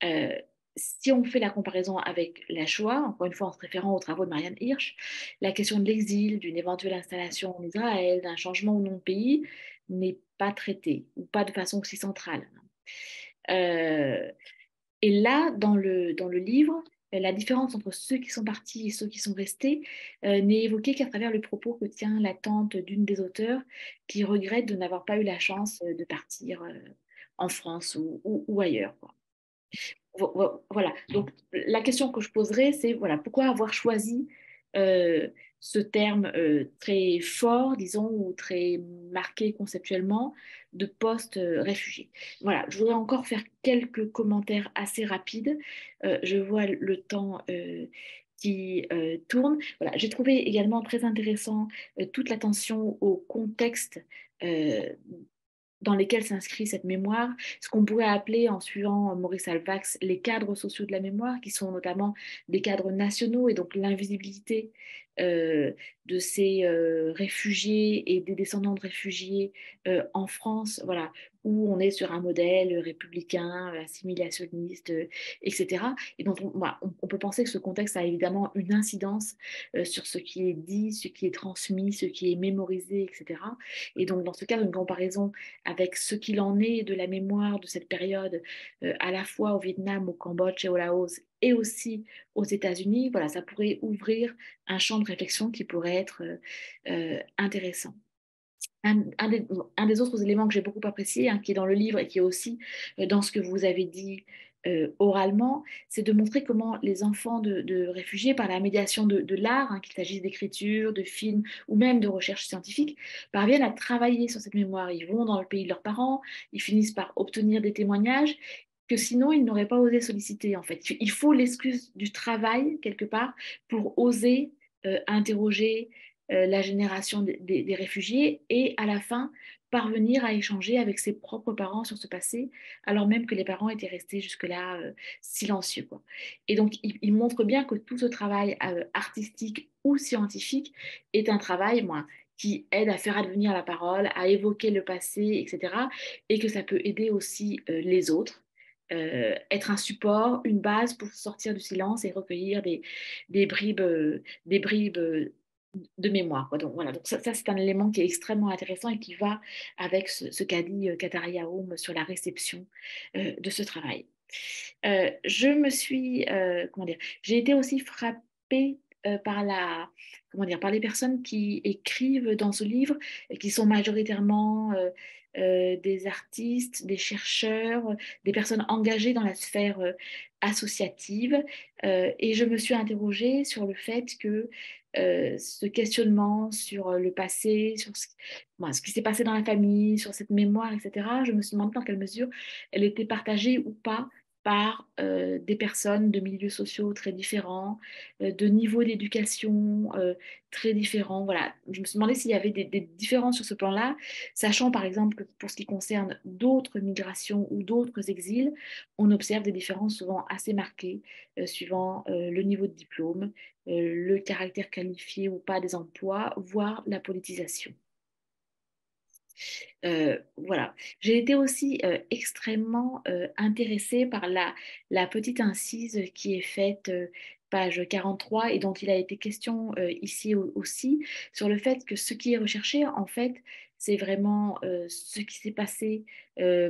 Euh, si on fait la comparaison avec la Shoah, encore une fois en se référant aux travaux de Marianne Hirsch, la question de l'exil, d'une éventuelle installation en Israël, d'un changement ou non de pays n'est pas traitée, ou pas de façon aussi centrale. Euh, et là, dans le livre, la différence entre ceux qui sont partis et ceux qui sont restés n'est évoquée qu'à travers le propos que tient la tante d'une des auteurs qui regrette de n'avoir pas eu la chance de partir en France ou ailleurs, quoi. Voilà. Donc, la question que je poserais, c'est voilà, pourquoi avoir choisi euh, ce terme très fort, disons, ou très marqué conceptuellement, de post-réfugié. Voilà, je voudrais encore faire quelques commentaires assez rapides. Je vois le temps qui tourne. Voilà, j'ai trouvé également très intéressant toute l'attention au contexte euh, dans lesquels s'inscrit cette mémoire, ce qu'on pourrait appeler, en suivant Maurice Alvax, les cadres sociaux de la mémoire, qui sont notamment des cadres nationaux, et donc l'invisibilité de ces réfugiés et des descendants de réfugiés en France, voilà, où on est sur un modèle républicain, assimilationniste, etc. Et donc, voilà, on peut penser que ce contexte a évidemment une incidence sur ce qui est dit, ce qui est transmis, ce qui est mémorisé, etc. Et donc, dans ce cadre, une comparaison avec ce qu'il en est de la mémoire de cette période, à la fois au Vietnam, au Cambodge et au Laos, et aussi aux États-Unis, voilà, ça pourrait ouvrir un champ de réflexion qui pourrait être intéressant. Un des autres éléments que j'ai beaucoup apprécié, hein, qui est dans le livre et qui est aussi dans ce que vous avez dit oralement, c'est de montrer comment les enfants de réfugiés, par la médiation de l'art, hein, qu'il s'agisse d'écriture, de films ou même de recherche scientifique, parviennent à travailler sur cette mémoire. Ils vont dans le pays de leurs parents, ils finissent par obtenir des témoignages que sinon ils n'auraient pas osé solliciter en fait. Il faut l'excuse du travail quelque part pour oser interroger la génération des réfugiés et à la fin parvenir à échanger avec ses propres parents sur ce passé, alors même que les parents étaient restés jusque-là silencieux, quoi. Et donc, il montre bien que tout ce travail artistique ou scientifique est un travail, moi, qui aide à faire advenir la parole, à évoquer le passé, etc. Et que ça peut aider aussi les autres. Être un support, une base pour sortir du silence et recueillir des bribes de mémoire, quoi. Donc voilà, donc ça c'est un élément qui est extrêmement intéressant et qui va avec ce qu'a dit Kataria Houm sur la réception de ce travail. Je me suis, comment dire, j'ai été aussi frappée par comment dire, par les personnes qui écrivent dans ce livre et qui sont majoritairement des artistes, des chercheurs, des personnes engagées dans la sphère associative. Et je me suis interrogée sur le fait que ce questionnement sur le passé, sur ce qui s'est passé dans la famille, sur cette mémoire, etc., je me suis demandé dans quelle mesure elle était partagée ou pas par des personnes de milieux sociaux très différents, de niveaux d'éducation très différents. Voilà. Je me suis demandé s'il y avait des différences sur ce plan-là, sachant par exemple que pour ce qui concerne d'autres migrations ou d'autres exils, on observe des différences souvent assez marquées suivant le niveau de diplôme, le caractère qualifié ou pas des emplois, voire la politisation. Voilà. J'ai été aussi extrêmement intéressée par la petite incise qui est faite, page 43, et dont il a été question ici aussi, sur le fait que ce qui est recherché, en fait, c'est vraiment ce qui s'est passé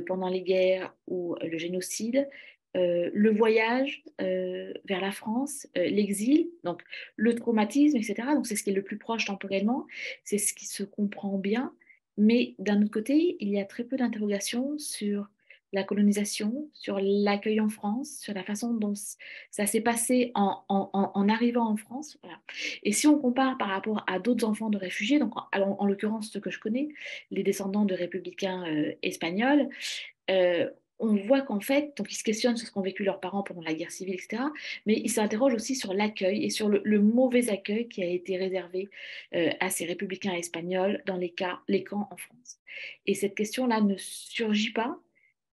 pendant les guerres ou le génocide. Le voyage vers la France, l'exil, donc le traumatisme, etc. Donc c'est ce qui est le plus proche temporellement, c'est ce qui se comprend bien. Mais d'un autre côté, il y a très peu d'interrogations sur la colonisation, sur l'accueil en France, sur la façon dont ça s'est passé en arrivant en France. Voilà. Et si on compare par rapport à d'autres enfants de réfugiés, donc en l'occurrence ceux que je connais, les descendants de républicains espagnols, euh, on voit qu'en fait, donc ils se questionnent sur ce qu'ont vécu leurs parents pendant la guerre civile, etc. Mais ils s'interrogent aussi sur l'accueil et sur le mauvais accueil qui a été réservé à ces républicains espagnols dans les camps en France. Et cette question-là ne surgit pas,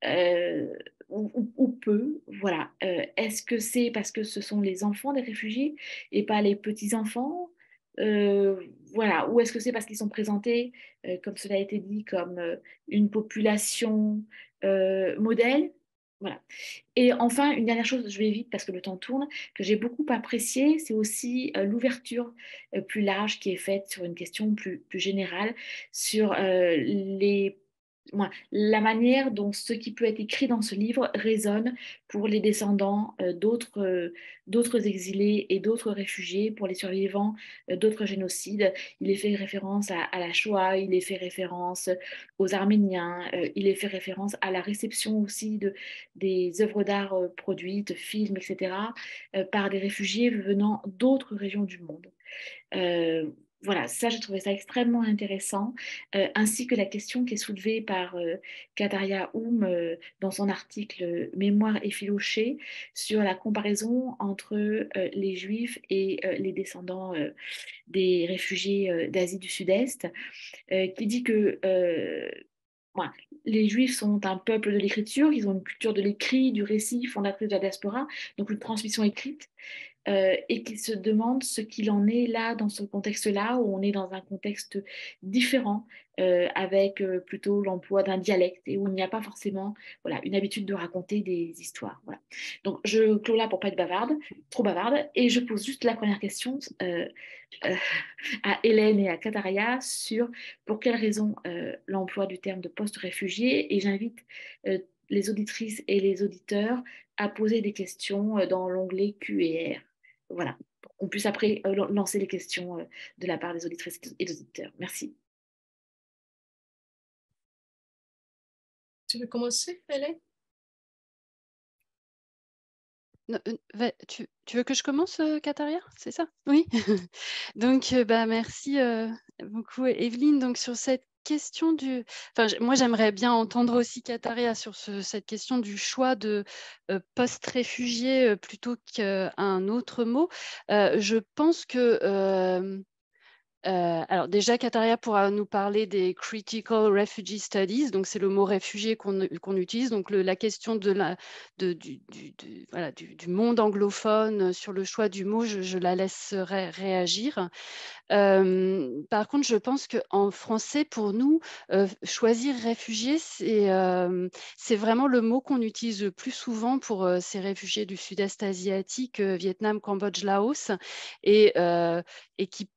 euh, ou peu, voilà. Est-ce que c'est parce que ce sont les enfants des réfugiés et pas les petits-enfants? Euh, voilà. Ou est-ce que c'est parce qu'ils sont présentés, comme cela a été dit, comme une population modèle? Voilà. Et enfin, une dernière chose, je vais vite parce que le temps tourne, que j'ai beaucoup apprécié, c'est aussi l'ouverture plus large qui est faite sur une question plus générale, sur la manière dont ce qui peut être écrit dans ce livre résonne pour les descendants d'autres exilés et d'autres réfugiés, pour les survivants d'autres génocides. Il est fait référence à la Shoah, il est fait référence aux Arméniens, il est fait référence à la réception aussi des œuvres d'art produites, films, etc., par des réfugiés venant d'autres régions du monde. Euh, voilà, ça, j'ai trouvé ça extrêmement intéressant, ainsi que la question qui est soulevée par Kataria Oum dans son article Mémoire effilochée sur la comparaison entre les Juifs et les descendants des réfugiés d'Asie du Sud-Est, qui dit que voilà, les Juifs sont un peuple de l'écriture, ils ont une culture de l'écrit, du récit, fondatrice de la diaspora, donc une transmission écrite, et qui se demande ce qu'il en est là, dans ce contexte-là, où on est dans un contexte différent, avec plutôt l'emploi d'un dialecte, et où il n'y a pas forcément voilà, une habitude de raconter des histoires. Voilà. Donc je clôt là pour pas être bavarde, trop bavarde, et je pose juste la première question euh, à Hélène et à Kataria sur pour quelles raisons l'emploi du terme de post-réfugié, et j'invite les auditrices et les auditeurs à poser des questions dans l'onglet Q&R. Voilà, pour qu'on puisse après lancer les questions de la part des auditrices et des auditeurs. Merci. Tu veux commencer, Hélène? Non, tu veux que je commence, Kataria? C'est ça? Oui. Donc, bah, merci beaucoup, Evelyne. Donc, sur cette question moi, j'aimerais bien entendre aussi Kataria sur cette question du choix de post-réfugié plutôt qu'un autre mot. Je pense que alors déjà, Kataria pourra nous parler des Critical Refugee Studies, donc c'est le mot réfugié qu'on utilise, donc la question voilà, du monde anglophone sur le choix du mot, je la laisserai réagir. Par contre, je pense qu'en français, pour nous, choisir réfugié, c'est vraiment le mot qu'on utilise le plus souvent pour ces réfugiés du sud-est asiatique, Vietnam, Cambodge, Laos, et, et qui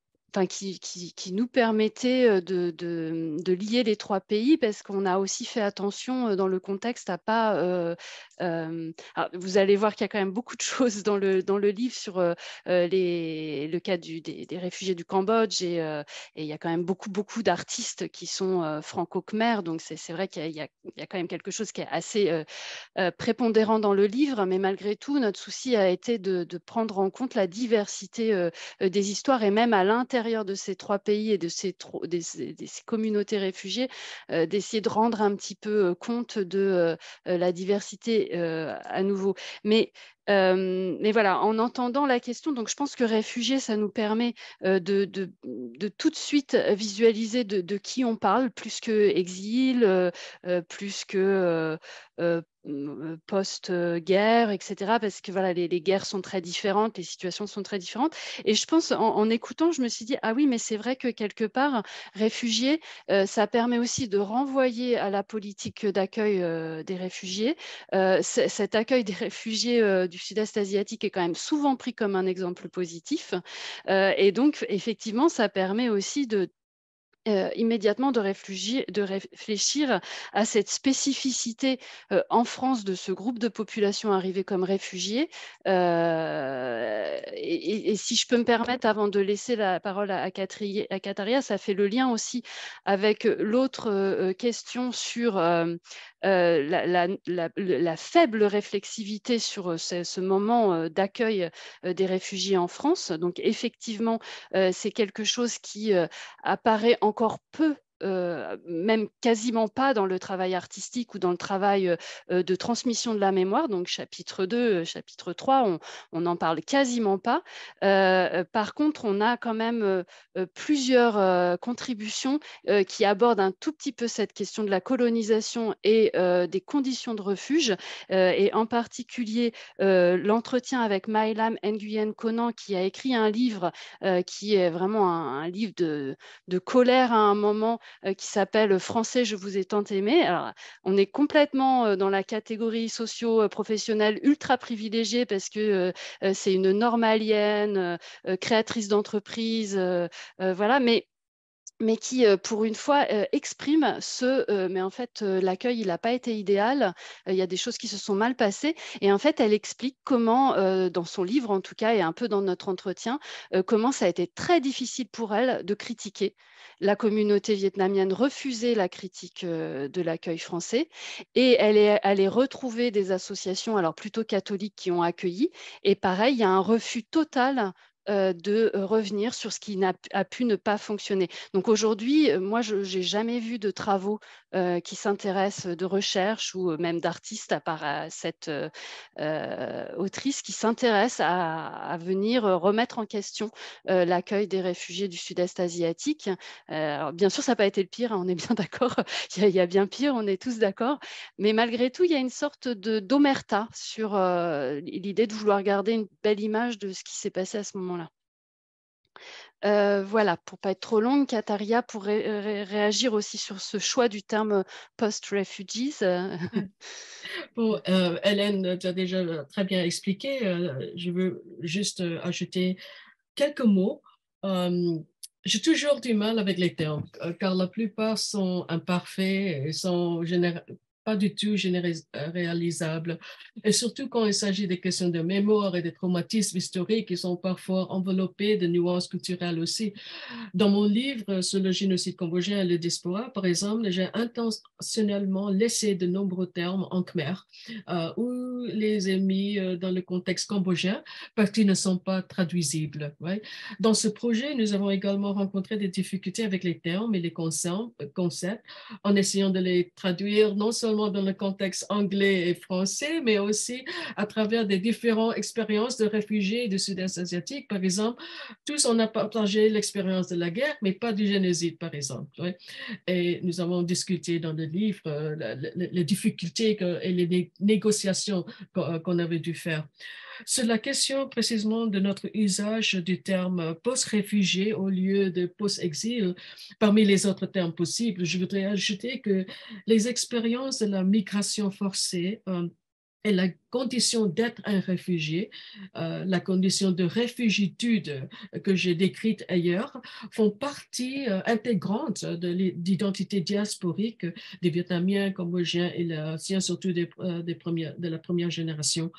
nous permettait de lier les trois pays parce qu'on a aussi fait attention dans le contexte à pas... alors, vous allez voir qu'il y a quand même beaucoup de choses dans le livre sur le cas des réfugiés du Cambodge et il y a quand même beaucoup d'artistes qui sont franco-khmers, donc c'est vrai qu'il y a quand même quelque chose qui est assez prépondérant dans le livre, mais malgré tout, notre souci a été de prendre en compte la diversité des histoires et même à l'intérieur de ces trois pays et de ces communautés réfugiées, d'essayer de rendre un petit peu compte de la diversité à nouveau. Mais Mais voilà, en entendant la question, donc je pense que réfugié, ça nous permet de tout de suite visualiser de qui on parle, plus que exil, plus que post-guerre, etc. Parce que voilà, les guerres sont très différentes, les situations sont très différentes. Et je pense, en écoutant, je me suis dit, ah oui, mais c'est vrai que quelque part, réfugié, ça permet aussi de renvoyer à la politique d'accueil des réfugiés. Cet accueil des réfugiés du sud-est asiatique est quand même souvent pris comme un exemple positif. Et donc, effectivement, ça permet aussi immédiatement de réfléchir à cette spécificité en France de ce groupe de population arrivé comme réfugiés. Et si je peux me permettre, avant de laisser la parole à Kataria, ça fait le lien aussi avec l'autre question sur la faible réflexivité sur ce moment d'accueil des réfugiés en France. Donc effectivement, c'est quelque chose qui apparaît encore peu, même quasiment pas dans le travail artistique ou dans le travail de transmission de la mémoire. Donc chapitre 2, chapitre 3, on n'en parle quasiment pas. Par contre, on a quand même plusieurs contributions qui abordent un tout petit peu cette question de la colonisation et des conditions de refuge, et en particulier l'entretien avec Maïlam Nguyen Konan, qui a écrit un livre qui est vraiment un livre de colère à un moment, qui s'appelle Français, je vous ai tant aimé. Alors, on est complètement dans la catégorie socio-professionnelle ultra privilégiée parce que c'est une normalienne, créatrice d'entreprise, voilà, mais qui, pour une fois, exprime mais en fait, l'accueil, il n'a pas été idéal, il y a des choses qui se sont mal passées. Et en fait, elle explique comment, dans son livre en tout cas, et un peu dans notre entretien, comment ça a été très difficile pour elle de critiquer la communauté vietnamienne, refuser la critique de l'accueil français. Et elle est allée retrouver des associations, alors plutôt catholiques, qui ont accueilli. Et pareil, il y a un refus total de revenir sur ce qui a pu ne pas fonctionner. Donc aujourd'hui, moi, je n'ai jamais vu de travaux qui s'intéressent de recherche ou même d'artistes, à part cette autrice qui s'intéresse à venir remettre en question l'accueil des réfugiés du sud-est asiatique. Alors, bien sûr, ça n'a pas été le pire, hein, on est bien d'accord. Il y a bien pire, on est tous d'accord. Mais malgré tout, il y a une sorte d'omerta sur l'idée de vouloir garder une belle image de ce qui s'est passé à ce moment-là. Voilà, pour pas être trop longue, Kataria pourrait réagir aussi sur ce choix du terme post-refugees. Bon, Hélène, tu as déjà très bien expliqué. Je veux juste ajouter quelques mots. J'ai toujours du mal avec les termes, car la plupart sont imparfaits et sont pas du tout réalisables. Et surtout quand il s'agit des questions de mémoire et des traumatismes historiques, qui sont parfois enveloppés de nuances culturelles aussi. Dans mon livre sur le génocide cambodgien et le diaspora, par exemple, j'ai intentionnellement laissé de nombreux termes en khmer ou les ai mis dans le contexte cambodgien parce qu'ils ne sont pas traduisibles. Ouais. Dans ce projet, nous avons également rencontré des difficultés avec les termes et les concepts en essayant de les traduire non seulement dans le contexte anglais et français, mais aussi à travers des différentes expériences de réfugiés du sud-est asiatique. Par exemple, tous on a partagé l'expérience de la guerre, mais pas du génocide, par exemple. Ouais. Et nous avons discuté dans le livre les difficultés et les négociations qu'on avait dû faire. Sur la question précisément de notre usage du terme post-réfugié au lieu de post-exil, parmi les autres termes possibles, je voudrais ajouter que les expériences de la migration forcée et la condition d'être un réfugié, la condition de réfugitude que j'ai décrite ailleurs, font partie intégrante de l'identité diasporique des Vietnamiens, Cambodgiens et Laotiens, surtout de la première génération.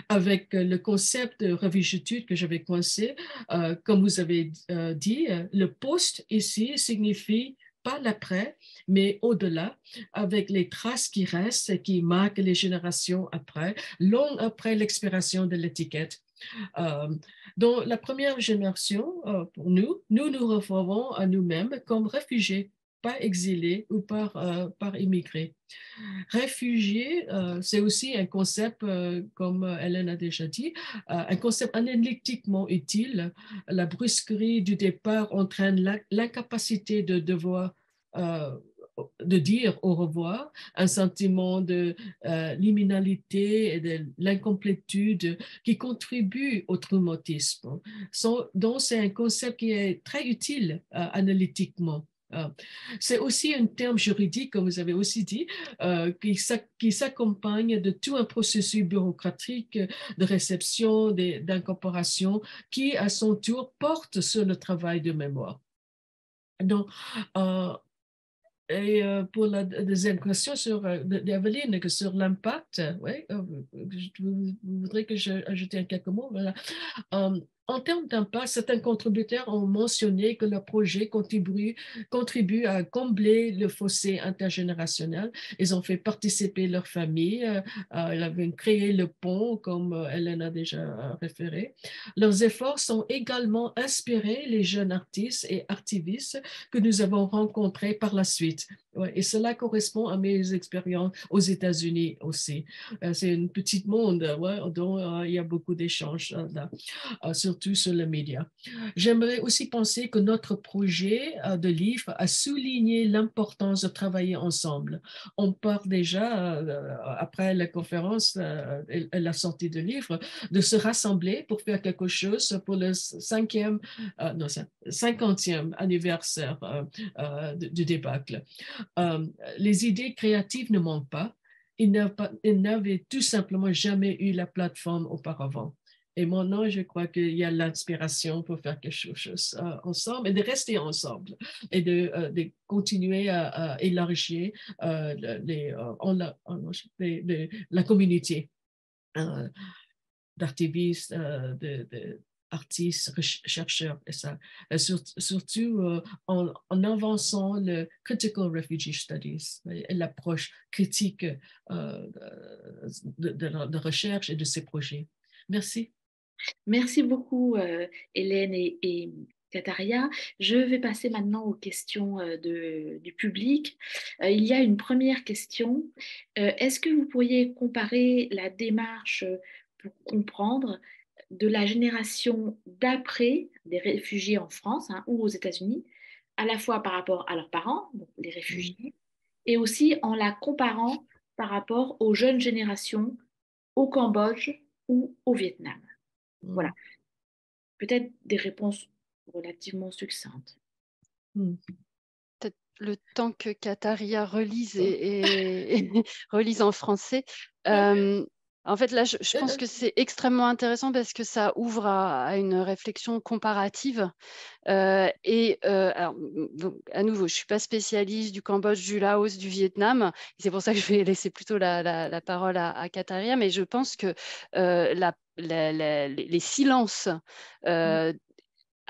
Avec le concept de réfugitude que j'avais coincé, comme vous avez dit, le post ici signifie pas l'après, mais au-delà, avec les traces qui restent et qui marquent les générations après, long après l'expiration de l'étiquette. Euh, dans la première génération, pour nous nous referons à nous-mêmes comme réfugiés. par exilés ou par immigrés. Réfugié, c'est aussi un concept, comme Hélène a déjà dit, un concept analytiquement utile. La brusquerie du départ entraîne l'incapacité de devoir de dire au revoir, un sentiment de liminalité et de l'incomplétude qui contribue au traumatisme. Donc, c'est un concept qui est très utile analytiquement. C'est aussi un terme juridique, comme vous avez aussi dit, qui s'accompagne de tout un processus bureaucratique de réception, d'incorporation, qui à son tour porte sur le travail de mémoire. Donc, et pour la deuxième question d'Eveline, sur l'impact, ouais, je voudrais que j'ajoute quelques mots. Voilà. En termes d'impact, certains contributeurs ont mentionné que leur projet contribue à combler le fossé intergénérationnel. Ils ont fait participer leur famille, ils avaient créé le pont, comme Hélène a déjà référé. Leurs efforts sont également inspirés les jeunes artistes et activistes que nous avons rencontrés par la suite. Ouais, et cela correspond à mes expériences aux États-Unis aussi. C'est un petit monde, ouais, dont il y a beaucoup d'échanges là. Surtout sur les médias. J'aimerais aussi penser que notre projet de livre a souligné l'importance de travailler ensemble. On part déjà, après la conférence et la sortie de livre, de se rassembler pour faire quelque chose pour le 50e anniversaire du débâcle. Les idées créatives ne manquent pas. Ils n'avaient tout simplement jamais eu la plateforme auparavant. Et maintenant, je crois qu'il y a l'inspiration pour faire quelque chose ensemble et de rester ensemble et de continuer à élargir la communauté d'artivistes, d'artistes, chercheurs, et ça. Et surtout en avançant le Critical Refugee Studies et l'approche critique de recherche et de ces projets. Merci. Merci beaucoup, Hélène et Kataria. Je vais passer maintenant aux questions du public. Il y a une première question. Est-ce que vous pourriez comparer la démarche pour comprendre de la génération d'après des réfugiés en France, hein, ou aux États-Unis, à la fois par rapport à leurs parents, donc les réfugiés, et aussi en la comparant par rapport aux jeunes générations au Cambodge ou au Vietnam? Voilà, peut-être des réponses relativement succinctes. Peut-être le temps que Kataria relise et relise en français. En fait, là, je pense que c'est extrêmement intéressant parce que ça ouvre à une réflexion comparative. Alors, donc, à nouveau, je ne suis pas spécialiste du Cambodge, du Laos, du Vietnam. C'est pour ça que je vais laisser plutôt la parole à Kataria. Mais je pense que les silences, à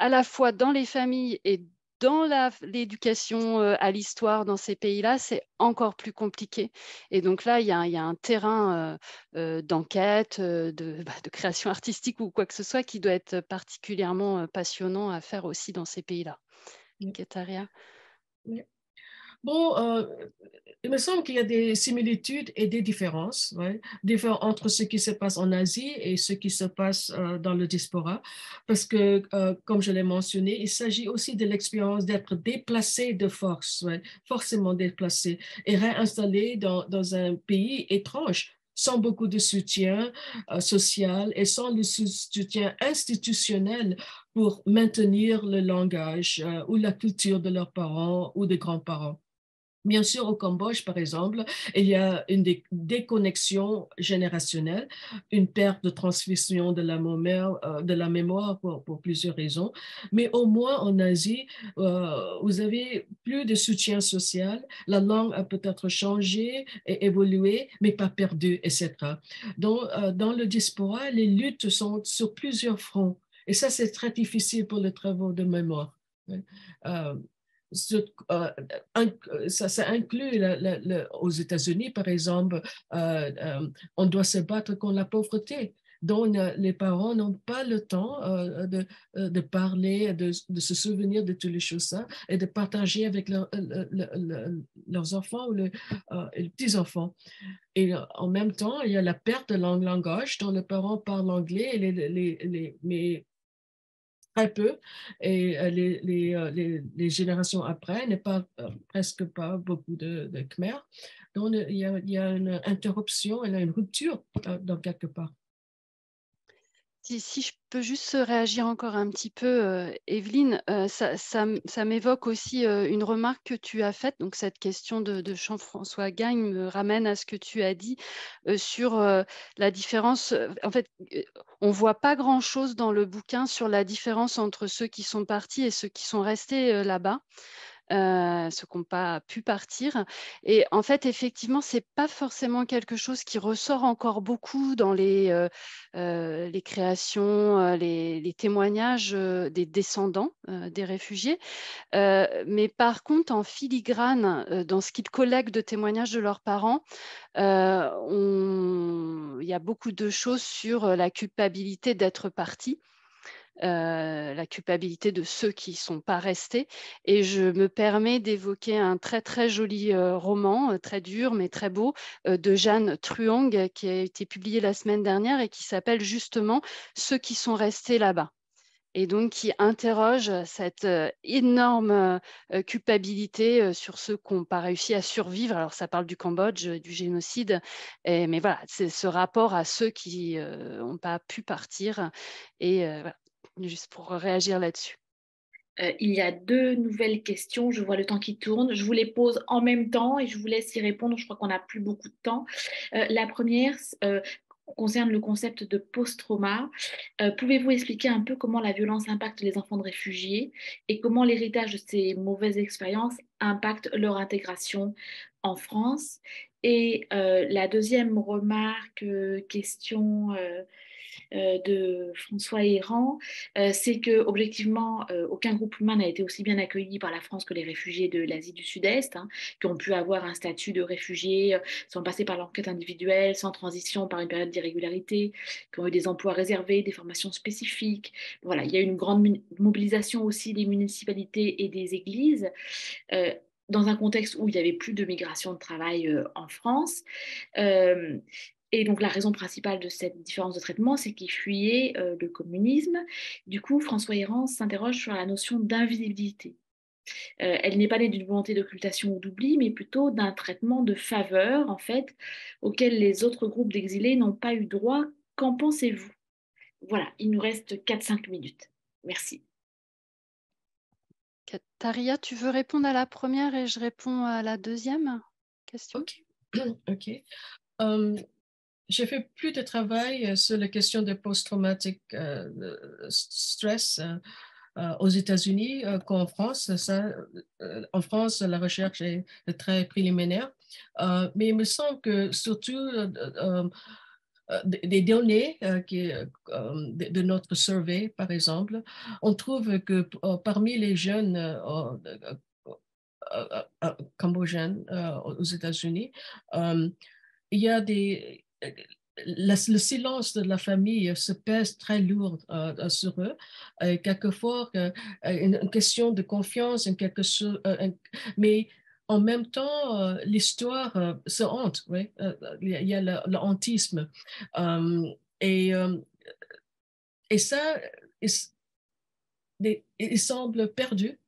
la fois dans les familles et dans l'éducation à l'histoire dans ces pays-là, c'est encore plus compliqué. Et donc là, il y a un terrain d'enquête, de création artistique ou quoi que ce soit qui doit être particulièrement passionnant à faire aussi dans ces pays-là. Kataria. Bon, il me semble qu'il y a des similitudes et des différences, ouais, entre ce qui se passe en Asie et ce qui se passe dans le diaspora, parce que, comme je l'ai mentionné, il s'agit aussi de l'expérience d'être déplacé de force, ouais, forcément déplacé et réinstallé dans un pays étrange, sans beaucoup de soutien social et sans le soutien institutionnel pour maintenir le langage ou la culture de leurs parents ou des grands-parents. Bien sûr, au Cambodge, par exemple, il y a une déconnexion générationnelle, une perte de transmission de la mémoire pour plusieurs raisons. Mais au moins en Asie, vous avez plus de soutien social. La langue a peut-être changé et évolué, mais pas perdu, etc. Donc, dans le diaspora, les luttes sont sur plusieurs fronts. Et ça, c'est très difficile pour les travaux de mémoire. Ça inclut aux États-Unis, par exemple, on doit se battre contre la pauvreté. dont les parents n'ont pas le temps de parler, de se souvenir de toutes les choses ça et de partager avec leurs enfants ou les petits-enfants. Et en même temps, il y a la perte de langage dont les parents parlent anglais, et mais très peu, et les générations après ne parlent presque pas beaucoup de Khmer. Donc, il y a une interruption, il y a une rupture dans quelque part. Si je peux juste réagir encore un petit peu, Evelyne, ça m'évoque aussi une remarque que tu as faite. Donc, cette question de Jean-François Gagne me ramène à ce que tu as dit sur la différence. En fait, on ne voit pas grand-chose dans le bouquin sur la différence entre ceux qui sont partis et ceux qui sont restés là-bas. Ceux qui n'ont pas pu partir. Et en fait, effectivement, ce n'est pas forcément quelque chose qui ressort encore beaucoup dans les créations, les témoignages des descendants des réfugiés. Mais par contre, en filigrane, dans ce qu'ils collectent de témoignages de leurs parents, il y a beaucoup de choses sur la culpabilité d'être partis. La culpabilité de ceux qui ne sont pas restés. Et je me permets d'évoquer un très, très joli roman, très dur, mais très beau, de Jeanne Truong, qui a été publié la semaine dernière et qui s'appelle justement Ceux qui sont restés là-bas. Et donc, qui interroge cette énorme culpabilité sur ceux qui n'ont pas réussi à survivre. Alors, ça parle du Cambodge, du génocide, mais voilà, c'est ce rapport à ceux qui n'ont pas pu partir. Et voilà, juste pour réagir là-dessus. Il y a deux nouvelles questions. Je vois le temps qui tourne. Je vous les pose en même temps et je vous laisse y répondre. Je crois qu'on n'a plus beaucoup de temps. La première concerne le concept de post-trauma. Pouvez-vous expliquer un peu comment la violence impacte les enfants de réfugiés et comment l'héritage de ces mauvaises expériences impacte leur intégration en France? Et la deuxième remarque, question de François Héran, c'est que objectivement, aucun groupe humain n'a été aussi bien accueilli par la France que les réfugiés de l'Asie du Sud-Est, hein, qui ont pu avoir un statut de réfugiés sans passer par l'enquête individuelle, sans transition par une période d'irrégularité, qui ont eu des emplois réservés, des formations spécifiques. Voilà, il y a eu une grande mobilisation aussi des municipalités et des églises. Dans un contexte où il n'y avait plus de migration de travail en France. Euh, et donc la raison principale de cette différence de traitement, c'est qu'ils fuyaient le communisme. Du coup, François Héran s'interroge sur la notion d'invisibilité. Elle n'est pas née d'une volonté d'occultation ou d'oubli, mais plutôt d'un traitement de faveur, en fait, auquel les autres groupes d'exilés n'ont pas eu droit. Qu'en pensez-vous? Voilà, il nous reste 4-5 minutes. Merci. Taria, tu veux répondre à la première et je réponds à la deuxième question? OK. OK. J'ai fait plus de travail sur la question de post-traumatic stress aux États-Unis qu'en France. En France, la recherche est très préliminaire, mais il me semble que surtout des données de notre survey, par exemple, on trouve que parmi les jeunes cambodgiens aux États-Unis, il y a le silence de la famille se pèse très lourd sur eux. Quelquefois, une question de confiance, mais en même temps, l'histoire se hante. Oui? Il y a le hantisme. Euh, et, euh, et ça, il semble perdu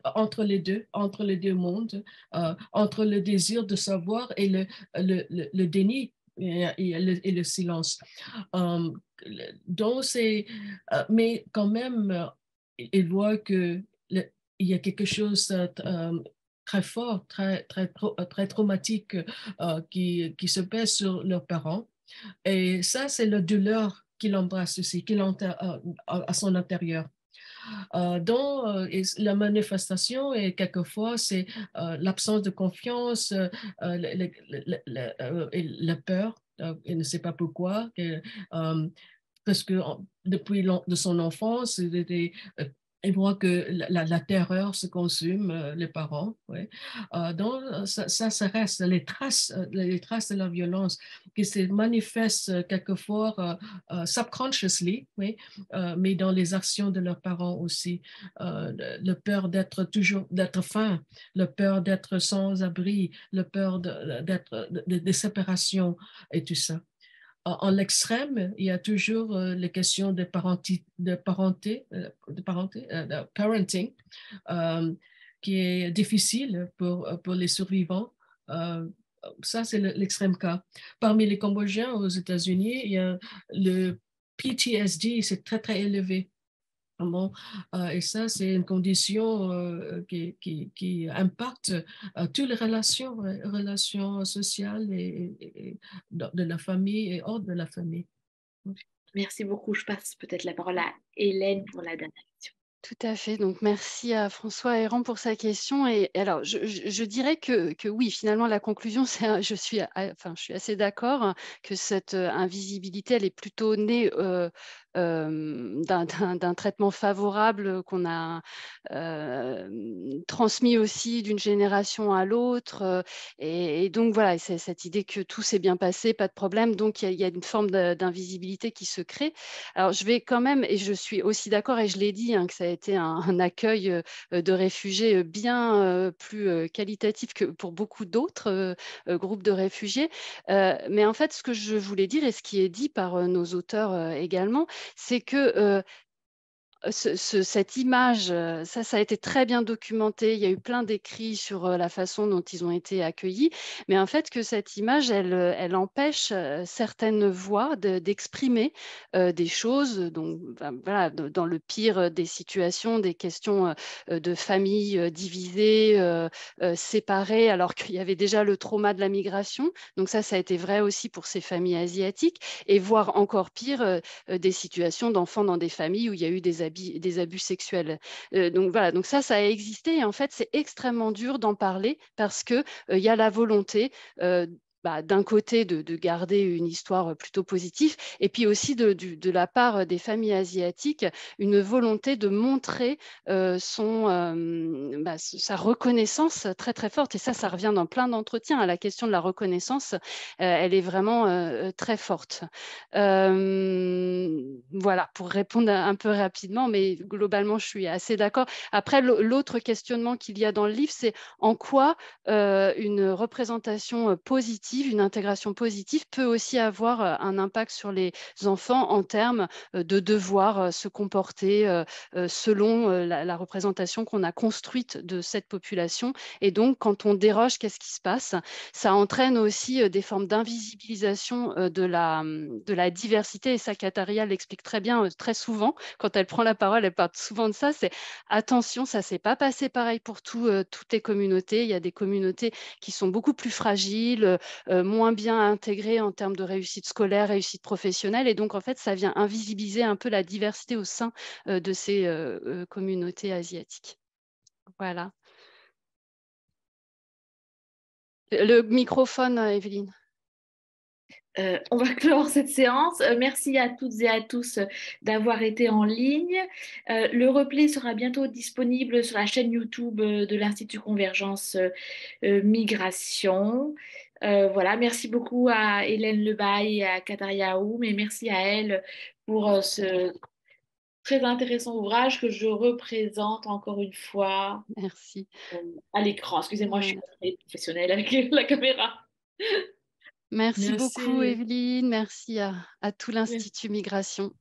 entre les deux mondes, entre le désir de savoir et le déni et le silence. Euh, donc mais quand même, il voit que il y a quelque chose très fort, très traumatique qui se pèse sur leurs parents. Et ça, c'est la douleur qu'il embrasse aussi, à son intérieur. La manifestation, et quelquefois, c'est l'absence de confiance, et la peur. Il ne sait pas pourquoi. Parce que depuis de son enfance, il était ils voient que la terreur se consume, les parents. Ouais. Donc, ça reste les traces de la violence qui se manifestent quelquefois subconsciously, oui, mais dans les actions de leurs parents aussi. Le peur d'être faim, le peur d'être sans abri, le peur de séparation et tout ça. En l'extrême, il y a toujours les questions de parenting, euh, qui est difficile pour les survivants. Euh, Ça, c'est l'extrême cas. Parmi les Cambodgiens aux États-Unis, il y a le PTSD, c'est très, très élevé. Bon, et ça, c'est une condition qui impacte toutes les relations, ouais, relations sociales et de la famille et hors de la famille. Merci beaucoup. Je passe peut-être la parole à Hélène pour la dernière question. Tout à fait. Donc, merci à François Héran pour sa question. Et alors, je dirais que oui, finalement, la conclusion, je suis assez d'accord, hein, que cette invisibilité, elle est plutôt née d'un traitement favorable qu'on a transmis aussi d'une génération à l'autre. Et donc, voilà, c'est cette idée que tout s'est bien passé, pas de problème. Donc, il y a une forme d'invisibilité qui se crée. Alors, je vais quand même, et je suis aussi d'accord, et je l'ai dit, hein, que ça a été un accueil de réfugiés bien plus qualitatif que pour beaucoup d'autres groupes de réfugiés. Mais en fait, ce que je voulais dire, et ce qui est dit par nos auteurs également, c'est que cette image, ça a été très bien documenté. Il y a eu plein d'écrits sur la façon dont ils ont été accueillis. Mais en fait, que cette image, elle empêche certaines voix d'exprimer des choses. Donc, ben, voilà, dans le pire des situations, des questions de familles divisées, séparées, alors qu'il y avait déjà le trauma de la migration. Donc ça a été vrai aussi pour ces familles asiatiques. Et voire encore pire, des situations d'enfants dans des familles où il y a eu des abus sexuels. Donc voilà, donc ça a existé et en fait, c'est extrêmement dur d'en parler parce que il y a la volonté d'un côté de garder une histoire plutôt positive et puis aussi de la part des familles asiatiques, une volonté de montrer sa reconnaissance très très forte. Et ça revient dans plein d'entretiens. À la question de la reconnaissance, elle est vraiment très forte. Voilà, pour répondre un peu rapidement, mais globalement, je suis assez d'accord. Après, l'autre questionnement qu'il y a dans le livre, c'est en quoi une représentation positive, une intégration positive peut aussi avoir un impact sur les enfants en termes de devoir se comporter selon la représentation qu'on a construite de cette population. Et donc, quand on déroge, qu'est-ce qui se passe? Ça entraîne aussi des formes d'invisibilisation de la diversité. Et ça, Kataria l'explique très bien, très souvent. Quand elle prend la parole, elle parle souvent de ça. C'est attention, ça ne s'est pas passé pareil pour toutes les communautés. Il y a des communautés qui sont beaucoup plus fragiles, moins bien intégrées en termes de réussite scolaire, réussite professionnelle. Et donc, en fait, ça vient invisibiliser un peu la diversité au sein de ces communautés asiatiques. Voilà. Le microphone, Evelyne. On va clore cette séance. Merci à toutes et à tous d'avoir été en ligne. Le replay sera bientôt disponible sur la chaîne YouTube de l'Institut Convergence Migration. Voilà, merci beaucoup à Hélène Lebaille et à Kataria Aoum et merci à elle pour ce très intéressant ouvrage que je représente encore une fois Merci. à l'écran. Excusez-moi, je suis Voilà. pas très professionnelle avec la caméra. Merci beaucoup, Merci. Evelyne. Merci à tout Merci. l'Institut Migration.